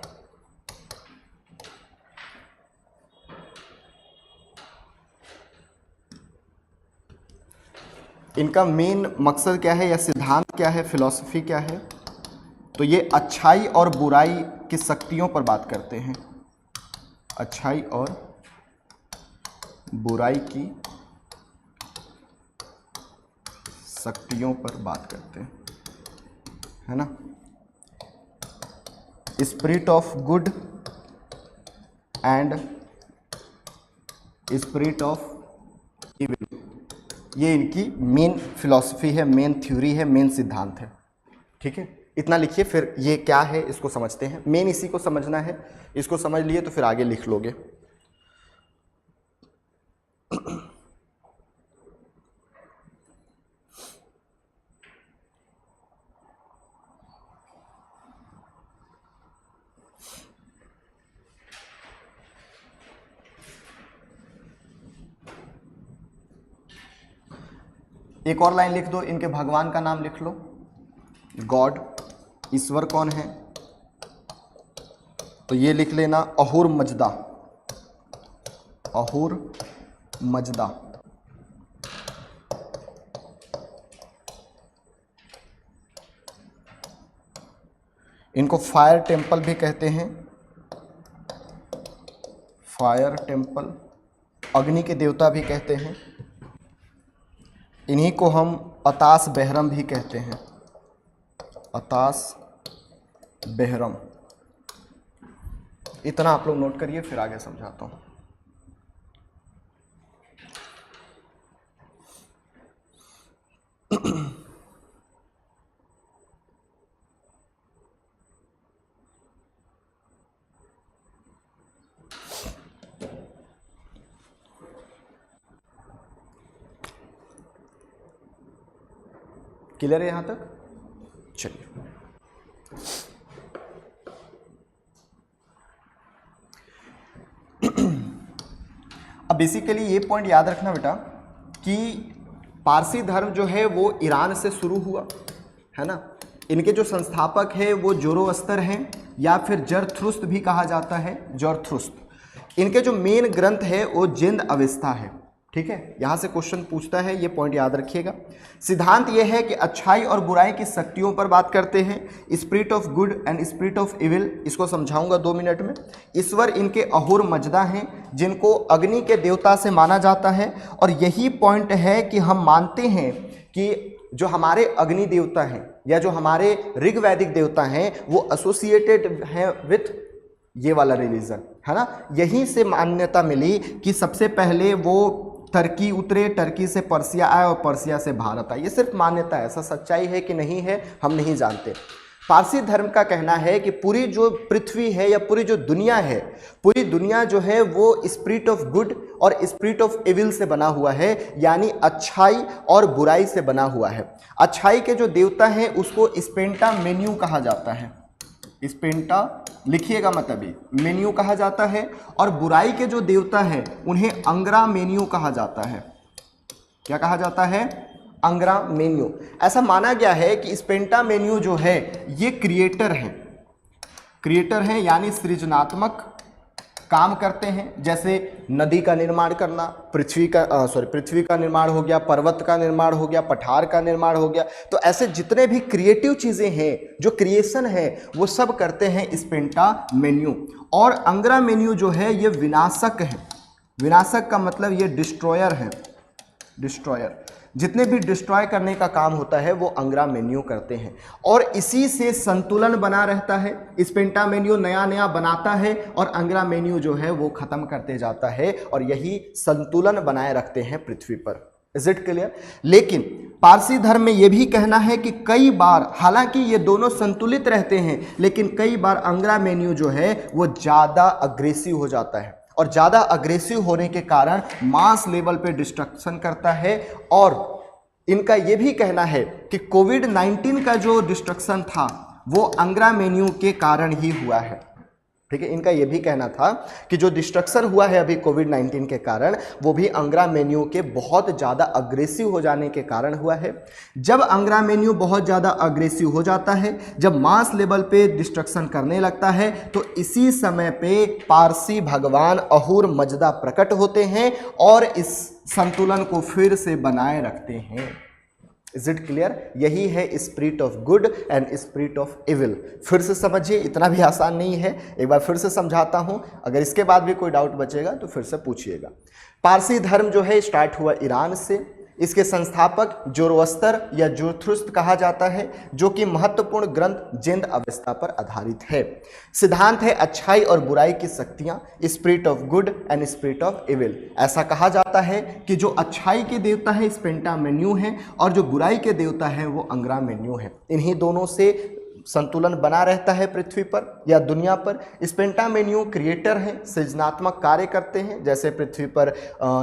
इनका मेन मकसद क्या है या सिद्धांत क्या है, फिलॉसफी क्या है? तो ये अच्छाई और बुराई की शक्तियों पर बात करते हैं, अच्छाई और बुराई की शक्तियों पर बात करते हैं, है ना। Spirit of good and spirit of evil, ये इनकी मेन फिलॉसफी है, मेन थ्योरी है, मेन सिद्धांत है, ठीक है। इतना लिखिए, फिर ये क्या है इसको समझते हैं। मेन इसी को समझना है, इसको समझ लिए तो फिर आगे लिख लोगे। एक और लाइन लिख दो, इनके भगवान का नाम लिख लो, गॉड। ईश्वर कौन है? तो ये लिख लेना, अहुर मजदा, अहुर मजदा। इनको फायर टेम्पल भी कहते हैं, फायर टेम्पल, अग्नि के देवता भी कहते हैं। इन्हीं को हम अतास बेहरम भी कहते हैं, अतास बेहरम। इतना आप लोग नोट करिए, फिर आगे समझाता हूं। क्लियर है यहां तक? चलिए, अब बेसिकली ये पॉइंट याद रखना बेटा कि पारसी धर्म जो है वो ईरान से शुरू हुआ, है ना। इनके जो संस्थापक है वो जोरोअस्तर हैं, या फिर जरथुस्त्र भी कहा जाता है, जरथुस्त्र। इनके जो मेन ग्रंथ है वो जिंद अवेस्ता है, ठीक है। यहाँ से क्वेश्चन पूछता है, ये पॉइंट याद रखिएगा। सिद्धांत ये है कि अच्छाई और बुराई की शक्तियों पर बात करते हैं, spirit of good and spirit of evil. इसको समझाऊंगा 2 मिनट में। ईश्वर इनके अहुर मजदा हैं, जिनको अग्नि के देवता से माना जाता है। और यही पॉइंट है कि हम मानते हैं कि जो हमारे अग्नि देवता हैं या जो हमारे ऋग्वैदिक देवता हैं वो एसोसिएटेड हैं विथ ये वाला रिलीजन, है ना। यहीं से मान्यता मिली कि सबसे पहले वो टर्की उतरे, टर्की से पर्सिया आए और पर्सिया से भारत आए। ये सिर्फ मान्यता है, ऐसा सच्चाई है कि नहीं है हम नहीं जानते। पारसी धर्म का कहना है कि पूरी जो पृथ्वी है या पूरी जो दुनिया है, पूरी दुनिया जो है वो स्पिरिट ऑफ गुड और स्पिरिट ऑफ एविल से बना हुआ है, यानी अच्छाई और बुराई से बना हुआ है। अच्छाई के जो देवता हैं उसको स्पेंटा मेन्यू कहा जाता है, स्पेंटा लिखिएगा मत अभी, मेन्यू कहा जाता है। और बुराई के जो देवता हैं उन्हें अंग्रा मेन्यू कहा जाता है। क्या कहा जाता है? अंग्रा मेन्यू। ऐसा माना गया है कि स्पेंटा मेन्यू जो है ये क्रिएटर हैं, यानी सृजनात्मक काम करते हैं। जैसे नदी का निर्माण करना, पृथ्वी का निर्माण हो गया, पर्वत का निर्माण हो गया, पठार का निर्माण हो गया। तो ऐसे जितने भी क्रिएटिव चीज़ें हैं, जो क्रिएशन है, वो सब करते हैं स्पेंटा मेन्यू। और अंग्रा मेन्यू जो है ये विनाशक है। विनाशक का मतलब ये डिस्ट्रॉयर है, डिस्ट्रॉयर। जितने भी डिस्ट्रॉय करने का काम होता है वो अंग्रा मेन्यू करते हैं, और इसी से संतुलन बना रहता है। स्पेंटा मेन्यू नया नया बनाता है और अंग्रा मेन्यू जो है वो खत्म करते जाता है, और यही संतुलन बनाए रखते हैं पृथ्वी पर। Is it clear? लेकिन पारसी धर्म में यह भी कहना है कि कई बार, हालांकि ये दोनों संतुलित रहते हैं, लेकिन कई बार अंग्रा मेन्यू जो है वो ज़्यादा अग्रेसिव हो जाता है, और ज़्यादा अग्रेसिव होने के कारण मास लेवल पे डिस्ट्रक्शन करता है। और इनका यह भी कहना है कि कोविड-19 का जो डिस्ट्रक्शन था वो अंग्रा मेन्यू के कारण ही हुआ है। ठीक है, इनका यह भी कहना था कि जो डिस्ट्रक्शन हुआ है अभी कोविड-19 के कारण, वो भी अंग्रा मेन्यू के बहुत ज़्यादा अग्रेसिव हो जाने के कारण हुआ है। जब अंग्रा मेन्यू बहुत ज़्यादा अग्रेसिव हो जाता है, जब मास लेवल पे डिस्ट्रक्शन करने लगता है, तो इसी समय पे पारसी भगवान अहूर मजदा प्रकट होते हैं और इस संतुलन को फिर से बनाए रखते हैं। Is it clear? यही है spirit of good and spirit of evil. फिर से समझिए, इतना भी आसान नहीं है, एक बार फिर से समझाता हूं। अगर इसके बाद भी कोई डाउट बचेगा तो फिर से पूछिएगा। पारसी धर्म जो है स्टार्ट हुआ ईरान से। इसके संस्थापक जोरोस्तर या जोरथुस्त्र कहा जाता है, जो कि महत्वपूर्ण ग्रंथ जिंद अवस्था पर आधारित है। सिद्धांत है अच्छाई और बुराई की शक्तियां, spirit of good and spirit of evil. ऐसा कहा जाता है कि जो अच्छाई के देवता है स्पेंटा मेन्यू है, और जो बुराई के देवता है वो अंग्रा मेन्यू है। इन्हीं दोनों से संतुलन बना रहता है पृथ्वी पर या दुनिया पर। स्पेंटा मेन्यू क्रिएटर हैं, सृजनात्मक कार्य करते हैं। जैसे पृथ्वी पर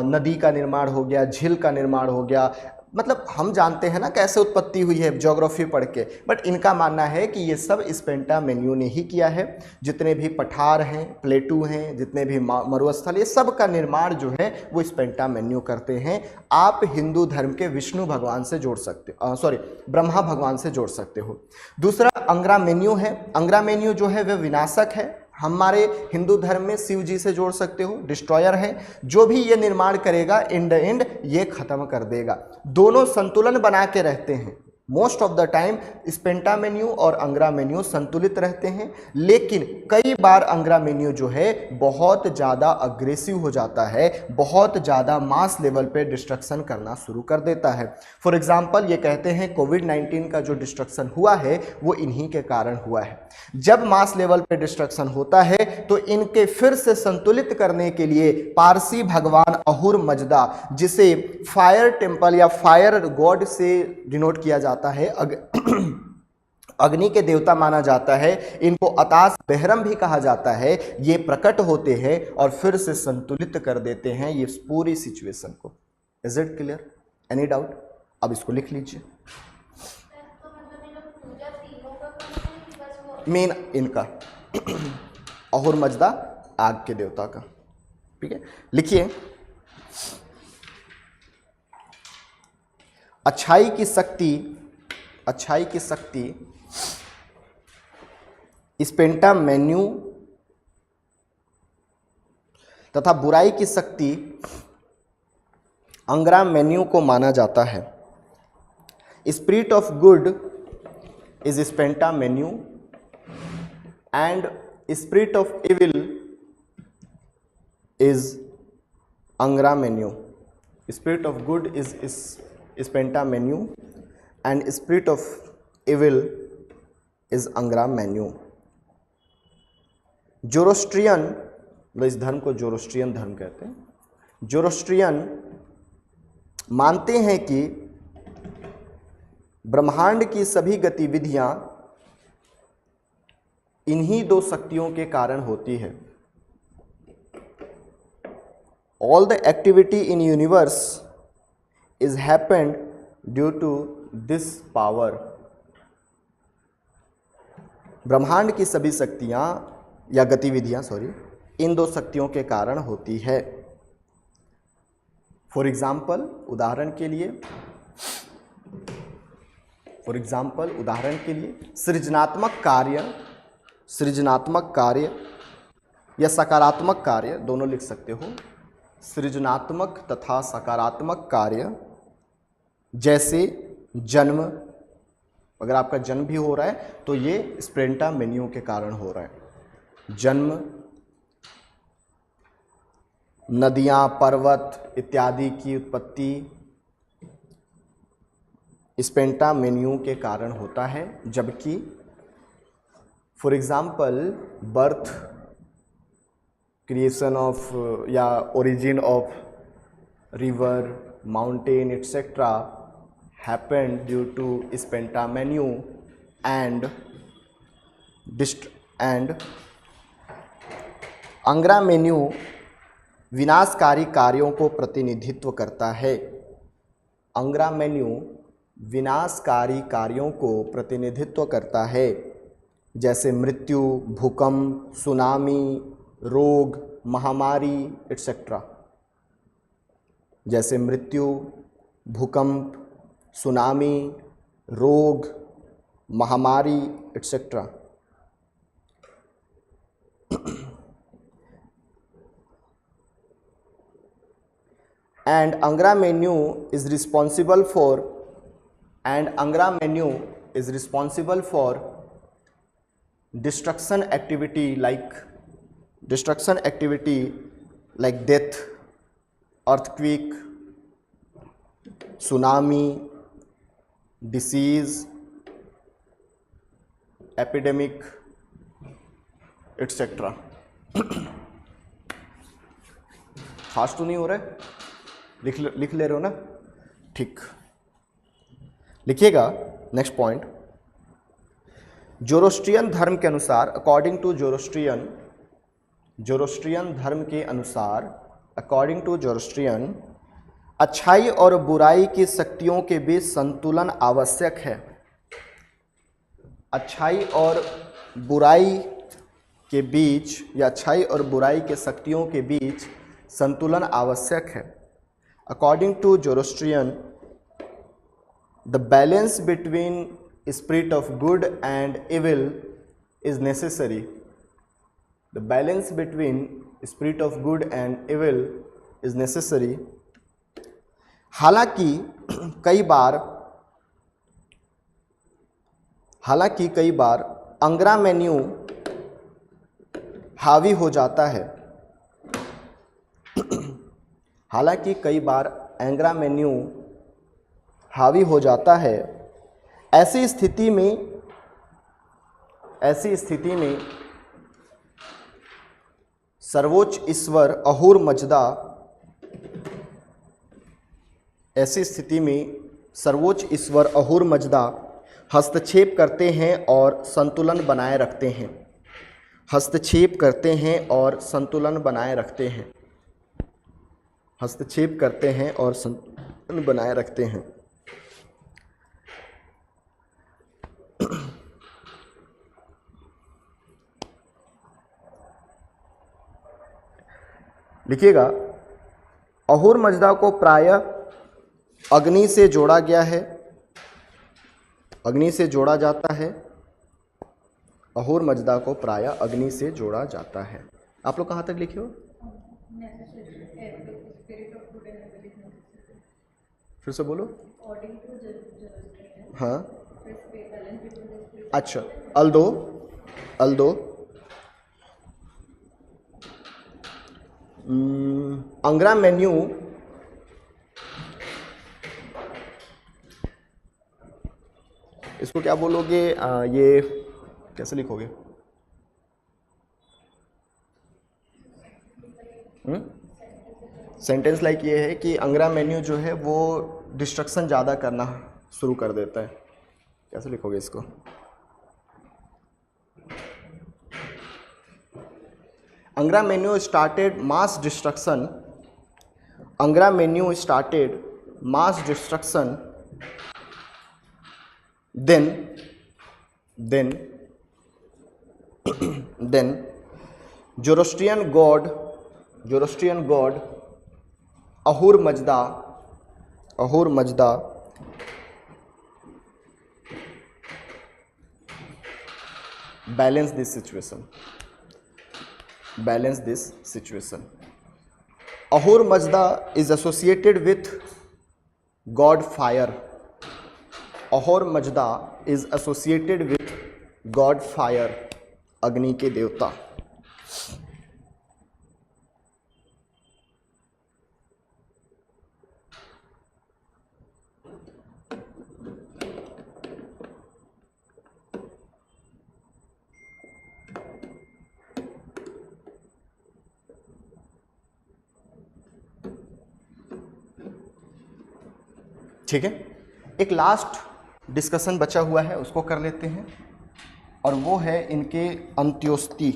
नदी का निर्माण हो गया, झील का निर्माण हो गया, मतलब हम जानते हैं ना कैसे उत्पत्ति हुई है ज्योग्राफी पढ़ के, बट इनका मानना है कि ये सब स्पेंटा मेन्यू ने ही किया है। जितने भी पठार हैं, प्लेटू हैं, जितने भी मरुस्थल, ये सब का निर्माण जो है वो स्पेंटा मेन्यू करते हैं। आप हिंदू धर्म के विष्णु भगवान से जोड़ सकते हो, ब्रह्मा भगवान से जोड़ सकते हो। दूसरा अंग्रा मेन्यू है। अंग्रा मेन्यू जो है वह विनाशक है। हमारे हिंदू धर्म में शिव जी से जोड़ सकते हो, डिस्ट्रॉयर है। जो भी ये निर्माण करेगा इन द एंड ये खत्म कर देगा। दोनों संतुलन बना के रहते हैं। Most of the time Spenta Mainyu और अंग्रा मेन्यू संतुलित रहते हैं, लेकिन कई बार अंग्रा मेन्यू जो है बहुत ज़्यादा अग्रेसिव हो जाता है, बहुत ज़्यादा मास लेवल पे डिस्ट्रक्शन करना शुरू कर देता है। फॉर एग्जांपल ये कहते हैं कोविड-19 का जो डिस्ट्रक्शन हुआ है वो इन्हीं के कारण हुआ है। जब मास लेवल पे डिस्ट्रक्शन होता है तो इनके फिर से संतुलित करने के लिए पारसी भगवान अहूर मजदा, जिसे फायर टेम्पल या फायर गॉड से डिनोट किया जाता है, अग्नि के देवता माना जाता है, इनको अतास बेहरम भी कहा जाता है, ये प्रकट होते हैं और फिर से संतुलित कर देते हैं ये पूरी सिचुएशन को। Is it clear? Any doubt? अब इसको लिख लीजिए। तो मतलब ये लोग पूजा तीनों का करते हैं कि बस वो मेन इनका अहूर मजदा आग के देवता का। ठीक है, लिखिए। अच्छाई की शक्ति स्पेंटा मेन्यू तथा बुराई की शक्ति अंग्रा मेन्यू को माना जाता है। Spirit of good is Spenta Mainyu and spirit of evil is Angra Mainyu. Spirit of good is Spenta Mainyu and spirit of evil is Angra Mainyu. Zoroastrian, इस धर्म को जोरोस्ट्रियन धर्म कहते हैं। जोरोस्ट्रियन मानते हैं कि ब्रह्मांड की सभी गतिविधियां इन्हीं दो शक्तियों के कारण होती है। All the activity in universe is happened due to this power. ब्रह्मांड की सभी शक्तियां या गतिविधियां इन दो शक्तियों के कारण होती है। फॉर एग्जाम्पल उदाहरण के लिए सृजनात्मक कार्य या सकारात्मक कार्य दोनों लिख सकते हो। सृजनात्मक तथा सकारात्मक कार्य जैसे जन्म, अगर आपका जन्म भी हो रहा है तो ये स्प्रेंटा मेन्यू के कारण हो रहा है। जन्म, नदियाँ, पर्वत इत्यादि की उत्पत्ति स्पेंटा मेन्यू के कारण होता है। जबकि for example birth, creation of या origin of river, mountain etcetera happened due to Spenta Mainyu and Angra Mainyu विनाशकारी कार्यों को प्रतिनिधित्व करता है। अंग्रा मेन्यू विनाशकारी कार्यों को प्रतिनिधित्व करता है, जैसे मृत्यु, भूकंप, सुनामी, रोग, महामारी एटसेट्रा। जैसे मृत्यु, भूकंप, सुनामी, रोग, महामारी etcetera. And Angra menu is responsible for destruction activity like death, earthquake, tsunami, disease, epidemic, etc. Fast तो नहीं हो रहा है? लिख ले रहे हो ना? ठीक, लिखिएगा। नेक्स्ट पॉइंट, जोरोस्ट्रियन धर्म के अनुसार, अकॉर्डिंग टू जोरोस्ट्रियन धर्म के अनुसार, अकॉर्डिंग टू जोरोस्ट्रियन, अच्छाई और बुराई की शक्तियों के बीच संतुलन आवश्यक है। अच्छाई और बुराई के बीच या अच्छाई और बुराई के शक्तियों के बीच संतुलन आवश्यक है। According to Zoroastrian, the balance between spirit of good and evil is necessary. The balance between spirit of good and evil is necessary. हालांकि कई बार अंग्रा मेन्यू हावी हो जाता है। हालांकि कई बार एंग्रा मेन्यू हावी हो जाता है। ऐसी स्थिति में सर्वोच्च ईश्वर अहूर मजदा हस्तक्षेप करते हैं और संतुलन बनाए रखते हैं। हस्तक्षेप करते हैं और संतुलन बनाए रखते हैं। लिखिएगा, अहूर मजदा को प्रायः अग्नि से जोड़ा गया है, अग्नि से जोड़ा जाता है। अहूर मजदा को प्रायः अग्नि से जोड़ा जाता है। आप लोग कहाँ तक लिखे हो? फिर से बोलो। हाँ, अच्छा, अल्दो अंग्रा मेन्यू इसको क्या बोलोगे? ये कैसे लिखोगे? सेंटेंस लाइक ये है कि अंग्रा मेन्यू जो है वो डिस्ट्रक्शन ज़्यादा करना शुरू कर देता है। कैसे लिखोगे इसको? Angra Mainyu started mass destruction. Angra Mainyu started mass destruction. Then Zoroastrian god Ahur Mazda balance this situation. Ahur Mazda is associated with god fire. Ahur Mazda is associated with god fire, अग्नि के देवता. ठीक है, एक last discussion बचा हुआ है, उसको कर लेते हैं, और वो है इनके अंत्योस्ती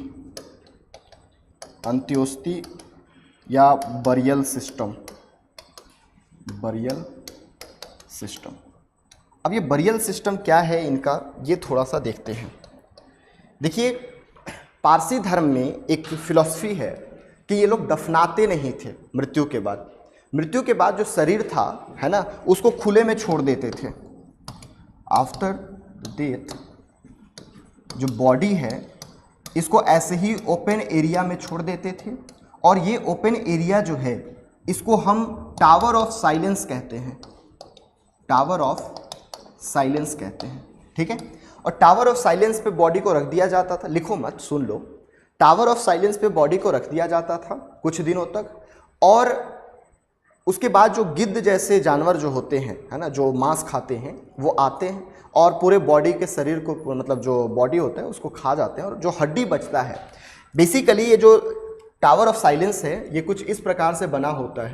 या बरियल सिस्टम. अब ये बरियल सिस्टम क्या है इनका, ये थोड़ा सा देखते हैं. देखिए, पारसी धर्म में एक फिलॉसफी है कि ये लोग दफनाते नहीं थे मृत्यु के बाद. मृत्यु के बाद जो शरीर था, है ना, उसको खुले में छोड़ देते थे. आफ्टर डेथ जो बॉडी है इसको ऐसे ही ओपन एरिया में छोड़ देते थे, और ये ओपन एरिया जो है इसको हम टावर ऑफ साइलेंस कहते हैं. ठीक है, और टावर ऑफ साइलेंस पे बॉडी को रख दिया जाता था. लिखो मत, सुन लो. टावर ऑफ साइलेंस पे बॉडी को रख दिया जाता था कुछ दिनों तक, और उसके बाद जो गिद्ध जैसे जानवर जो होते हैं, है ना, जो मांस खाते हैं, वो आते हैं और पूरे बॉडी के शरीर को, मतलब जो बॉडी होता है उसको खा जाते हैं, और जो हड्डी बचता है, बेसिकली ये जो टावर ऑफ साइलेंस है ये कुछ इस प्रकार से बना होता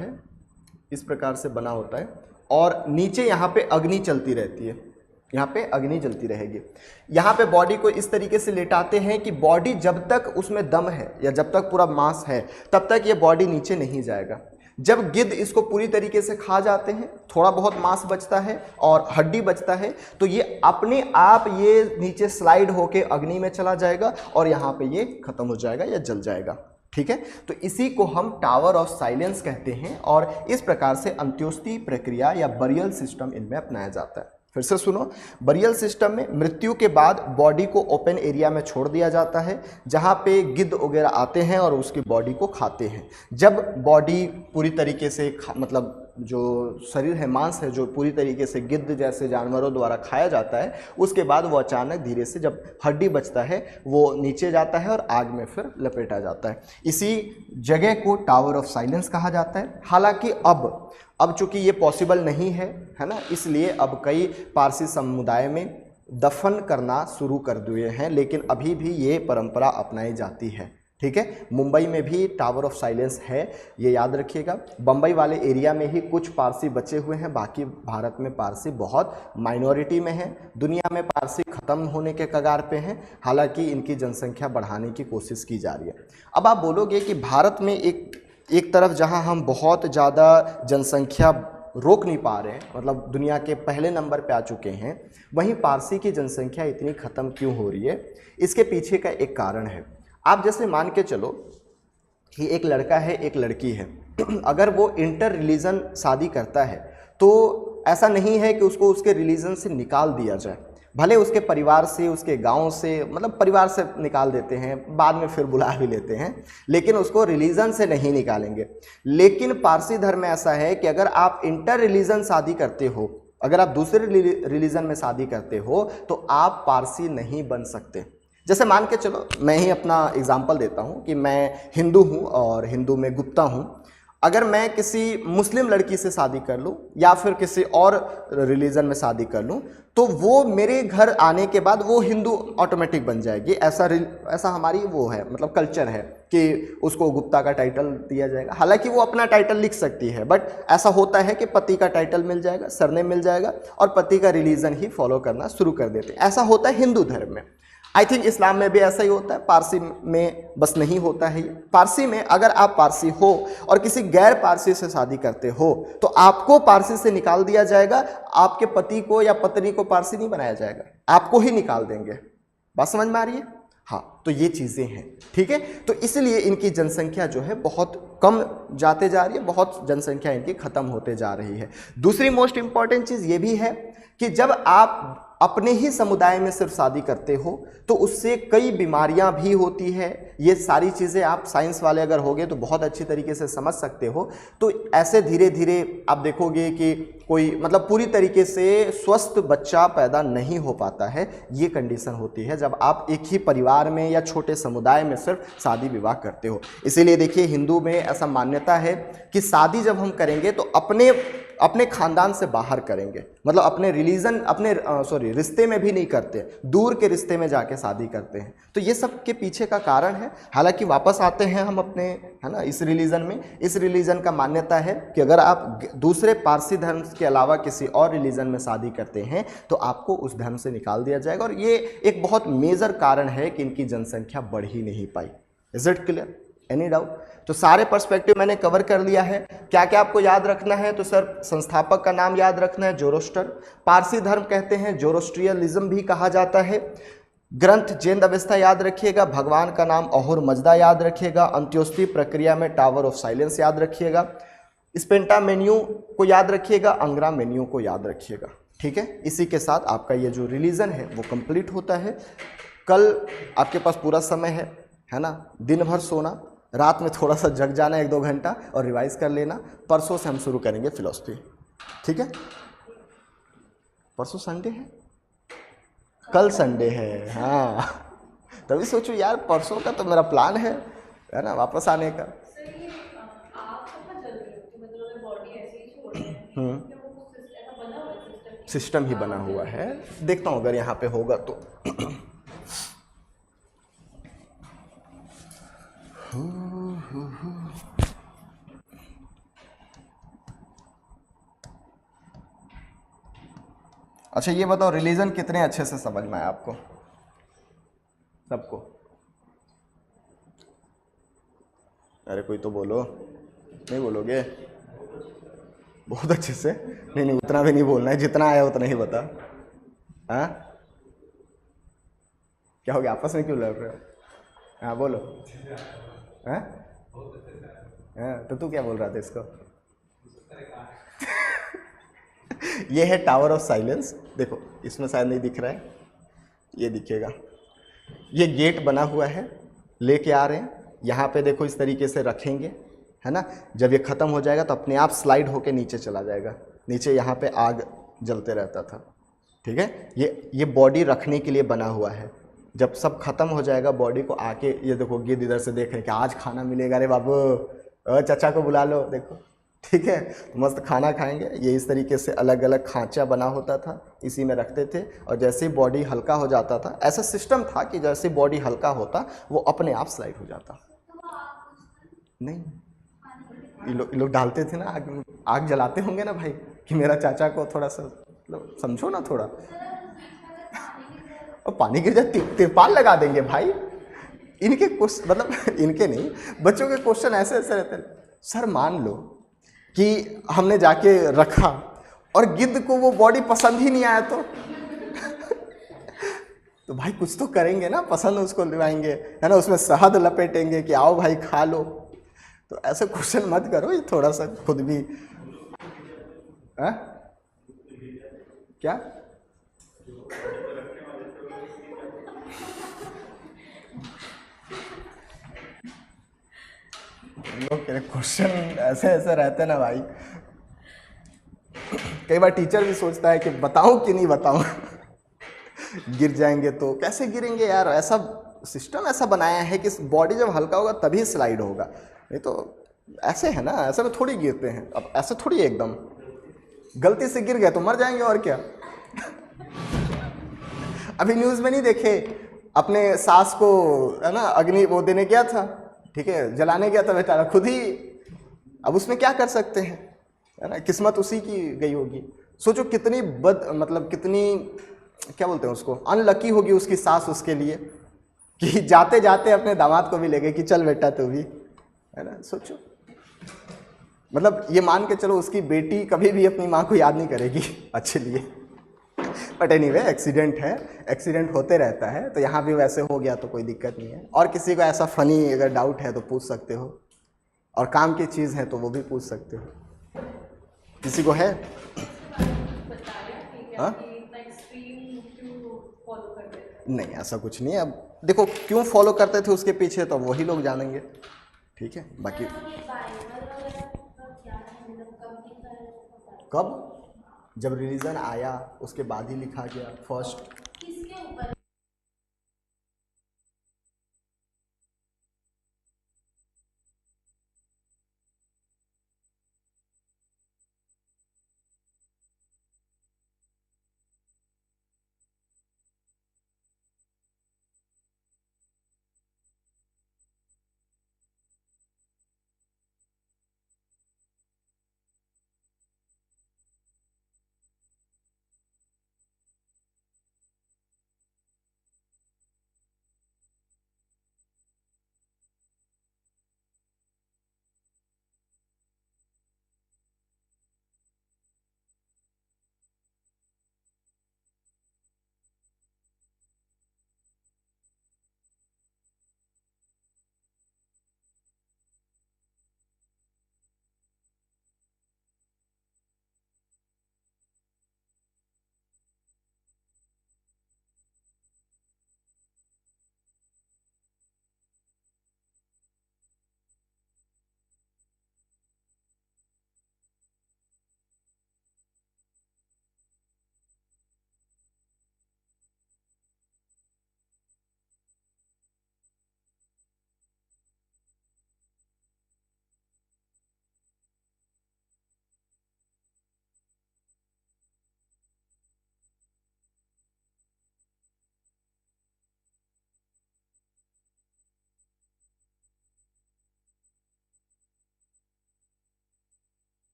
है, और नीचे यहाँ पे अग्नि चलती रहती है, यहाँ पे अग्नि जलती रहेगी. यहाँ पे बॉडी को इस तरीके से लेटाते हैं कि बॉडी जब तक उसमें दम है या जब तक पूरा मांस है तब तक ये बॉडी नीचे नहीं जाएगा. जब गिद्ध इसको पूरी तरीके से खा जाते हैं, थोड़ा बहुत मांस बचता है और हड्डी बचता है, तो ये अपने आप ये नीचे स्लाइड होके अग्नि में चला जाएगा और यहाँ पे ये खत्म हो जाएगा या जल जाएगा. ठीक है, तो इसी को हम टावर ऑफ साइलेंस कहते हैं, और इस प्रकार से अंत्योस्ती प्रक्रिया या बरियल सिस्टम इनमें अपनाया जाता है. फिर से सुनो, बरियल सिस्टम में मृत्यु के बाद बॉडी को ओपन एरिया में छोड़ दिया जाता है, जहाँ पे गिद्ध वगैरह आते हैं और उसकी बॉडी को खाते हैं. जब बॉडी पूरी तरीके से मतलब जो शरीर है, मांस है, जो पूरी तरीके से गिद्ध जैसे जानवरों द्वारा खाया जाता है, उसके बाद वो अचानक धीरे से जब हड्डी बचता है वो नीचे जाता है और आग में फिर लपेटा जाता है. इसी जगह को टावर ऑफ साइलेंस कहा जाता है. हालांकि अब चूंकि ये पॉसिबल नहीं है ना, इसलिए अब कई पारसी समुदाय में दफन करना शुरू कर दिए हैं, लेकिन अभी भी ये परंपरा अपनाई जाती है. ठीक है, मुंबई में भी टावर ऑफ साइलेंस है, ये याद रखिएगा. बम्बई वाले एरिया में ही कुछ पारसी बचे हुए हैं, बाकी भारत में पारसी बहुत माइनॉरिटी में है. दुनिया में पारसी ख़त्म होने के कगार पे हैं, हालांकि इनकी जनसंख्या बढ़ाने की कोशिश की जा रही है. अब आप बोलोगे कि भारत में एक तरफ जहां हम बहुत ज़्यादा जनसंख्या रोक नहीं पा रहे हैं, मतलब दुनिया के पहले नंबर पे आ चुके हैं, वहीं पारसी की जनसंख्या इतनी ख़त्म क्यों हो रही है? इसके पीछे का एक कारण है. आप जैसे मान के चलो कि एक लड़का है, एक लड़की है, अगर वो इंटर रिलीजन शादी करता है तो ऐसा नहीं है कि उसको उसके रिलीजन से निकाल दिया जाए. भले उसके परिवार से, उसके गांव से, मतलब परिवार से निकाल देते हैं, बाद में फिर बुला भी लेते हैं, लेकिन उसको रिलीजन से नहीं निकालेंगे. लेकिन पारसी धर्म में ऐसा है कि अगर आप इंटर रिलीजन शादी करते हो, अगर आप दूसरे रिलीजन में शादी करते हो, तो आप पारसी नहीं बन सकते. जैसे मान के चलो, मैं ही अपना एग्जाम्पल देता हूँ कि मैं हिंदू हूँ और हिंदू में गुप्ता हूँ. अगर मैं किसी मुस्लिम लड़की से शादी कर लूँ या फिर किसी और रिलीजन में शादी कर लूँ, तो वो मेरे घर आने के बाद वो हिंदू ऑटोमेटिक बन जाएगी. ऐसा हमारी वो है, मतलब कल्चर है कि उसको गुप्ता का टाइटल दिया जाएगा. हालांकि वो अपना टाइटल लिख सकती है, बट ऐसा होता है कि पति का टाइटल मिल जाएगा, सरनेम मिल जाएगा, और पति का रिलीजन ही फॉलो करना शुरू कर देते हैं. ऐसा होता है हिंदू धर्म में. आई थिंक इस्लाम में भी ऐसा ही होता है, पारसी में बस नहीं होता है ये। पारसी में अगर आप पारसी हो और किसी गैर पारसी से शादी करते हो तो आपको पारसी से निकाल दिया जाएगा, आपके पति को या पत्नी को पारसी नहीं बनाया जाएगा, आपको ही निकाल देंगे। बात समझ में आ रही है? हाँ, तो ये चीज़ें हैं, ठीक है। तो इसलिए इनकी जनसंख्या जो है बहुत कम जाते जा रही है, बहुत जनसंख्या इनकी खत्म होते जा रही है। दूसरी मोस्ट इंपॉर्टेंट चीज़ ये भी है कि जब आप अपने ही समुदाय में सिर्फ शादी करते हो तो उससे कई बीमारियां भी होती है। ये सारी चीज़ें आप साइंस वाले अगर होगे तो बहुत अच्छी तरीके से समझ सकते हो। तो ऐसे धीरे धीरे आप देखोगे कि कोई मतलब पूरी तरीके से स्वस्थ बच्चा पैदा नहीं हो पाता है। ये कंडीशन होती है जब आप एक ही परिवार में या छोटे समुदाय में सिर्फ शादी विवाह करते हो। इसीलिए देखिए हिंदू में ऐसा मान्यता है कि शादी जब हम करेंगे तो अपने खानदान से बाहर करेंगे, मतलब अपने रिश्ते में भी नहीं करते, दूर के रिश्ते में जाके शादी करते हैं। तो ये सब के पीछे का कारण है। हालांकि वापस आते हैं हम अपने, है ना, इस रिलीजन में। इस रिलीजन का मान्यता है कि अगर आप दूसरे पारसी धर्म के अलावा किसी और रिलीजन में शादी करते हैं तो आपको उस धर्म से निकाल दिया जाएगा, और ये एक बहुत मेजर कारण है कि इनकी जनसंख्या बढ़ ही नहीं पाई। Is it clear? Any doubt? तो सारे पर्सपेक्टिव मैंने कवर कर लिया है। क्या क्या आपको याद रखना है? तो सर संस्थापक का नाम याद रखना है, जोरोस्टर। पारसी धर्म कहते हैं, जोरोस्ट्रियलिज्म भी कहा जाता है। ग्रंथ जैन अवस्था याद रखिएगा। भगवान का नाम अहोर मजदा याद रखिएगा। अंत्योष्टि प्रक्रिया में टावर ऑफ साइलेंस याद रखिएगा। स्पेंटा मेन्यू को याद रखिएगा। अंग्रा मेन्यू को याद रखिएगा। ठीक है, इसी के साथ आपका ये जो रिलीजन है वो कंप्लीट होता है। कल आपके पास पूरा समय है ना, दिन भर सोना, रात में थोड़ा सा जग जाना 1-2 घंटा और रिवाइज कर लेना। परसों से हम शुरू करेंगे फिलॉसफी, ठीक है? परसों संडे है, कल संडे है। हाँ, तभी सोचो यार परसों का तो मेरा प्लान है ना, वापस आने का। सिस्टम ही बना हुआ है, देखता हूँ अगर यहाँ पे होगा तो। अच्छा ये बताओ, रिलीजन कितने अच्छे से समझ में आया आपको सबको? अरे कोई तो बोलो, नहीं बोलोगे? बहुत अच्छे से? नहीं उतना भी नहीं बोलना है, जितना आया उतना ही बता। हाँ, क्या हो गया, आपस में क्यों लड़ रहे हो? हाँ बोलो। हाँ तो तू क्या बोल रहा था इसको? ये है टावर ऑफ साइलेंस। देखो इसमें शायद नहीं दिख रहा है, ये दिखेगा। ये गेट बना हुआ है, लेके आ रहे हैं यहाँ पे। देखो इस तरीके से रखेंगे, है ना। जब ये ख़त्म हो जाएगा तो अपने आप स्लाइड होके नीचे चला जाएगा। नीचे यहाँ पे आग जलते रहता था, ठीक है। ये बॉडी रखने के लिए बना हुआ है। जब सब खत्म हो जाएगा बॉडी को आके, ये देखो गिद्ध इधर से देख रहे हैं कि आज खाना मिलेगा। अरे बाबू चाचा को बुला लो, देखो, ठीक है, मस्त खाना खाएंगे। ये इस तरीके से अलग अलग खांचा बना होता था, इसी में रखते थे। और जैसे ही बॉडी हल्का हो जाता था, ऐसा सिस्टम था कि जैसे बॉडी हल्का होता वो अपने आप स्लाइड हो जाता। नहीं, ये लोग डालते थे ना आग जलाते होंगे ना भाई, कि मेरा चाचा को थोड़ा सा मतलब समझो ना थोड़ा। और पानी गिर जाए तिरपाल लगा देंगे भाई। इनके क्वेश्चन, मतलब इनके नहीं, बच्चों के क्वेश्चन ऐसे ऐसे रहते हैं। सर मान लो कि हमने जाके रखा और गिद्ध को वो बॉडी पसंद ही नहीं आया तो भाई कुछ तो करेंगे ना, पसंद उसको दिलाएंगे, है ना, उसमें शहद लपेटेंगे कि आओ भाई खा लो। तो ऐसे क्वेश्चन मत करो, ये थोड़ा सा खुद भी। है क्या? लोग के क्वेश्चन ऐसे ऐसे रहते ना भाई। कई बार टीचर भी सोचता है कि बताऊं कि नहीं बताऊं। गिर जाएंगे तो कैसे गिरेंगे यार? ऐसा सिस्टम ऐसा बनाया है कि बॉडी जब हल्का होगा तभी स्लाइड होगा, नहीं तो ऐसे है ना, ऐसे में थोड़ी गिरते हैं। अब ऐसे थोड़ी एकदम गलती से गिर गए तो मर जाएंगे, और क्या। अभी न्यूज़ में नहीं देखे, अपने सास को, है ना, अग्नि वो देने गया था, ठीक है, जलाने गया था बेचारा खुद ही। अब उसमें क्या कर सकते हैं, है ना, किस्मत उसी की गई होगी। सोचो कितनी कितनी क्या बोलते हैं उसको, अनलकी होगी उसकी सास उसके लिए, कि जाते जाते अपने दामाद को भी ले गए कि चल बेटा तू भी, है ना। सोचो, मतलब ये मान के चलो उसकी बेटी कभी भी अपनी माँ को याद नहीं करेगी अच्छे लिए। बट एनीवे, एक्सीडेंट है, एक्सीडेंट होते रहता है, तो यहाँ भी वैसे हो गया तो कोई दिक्कत नहीं है। और किसी को ऐसा फनी अगर डाउट है तो पूछ सकते हो, और काम की चीज़ है तो वो भी पूछ सकते हो। किसी को है? हाँ, नहीं ऐसा कुछ नहीं है। अब देखो क्यों फॉलो करते थे उसके पीछे तो वही लोग जानेंगे, ठीक है। बाकी मतलब ये बाइबल वगैरह का क्या है, मतलब कब लिखा है पता है? कब, जब रिलीजन आया उसके बाद ही लिखा गया फर्स्ट। किसके ऊपर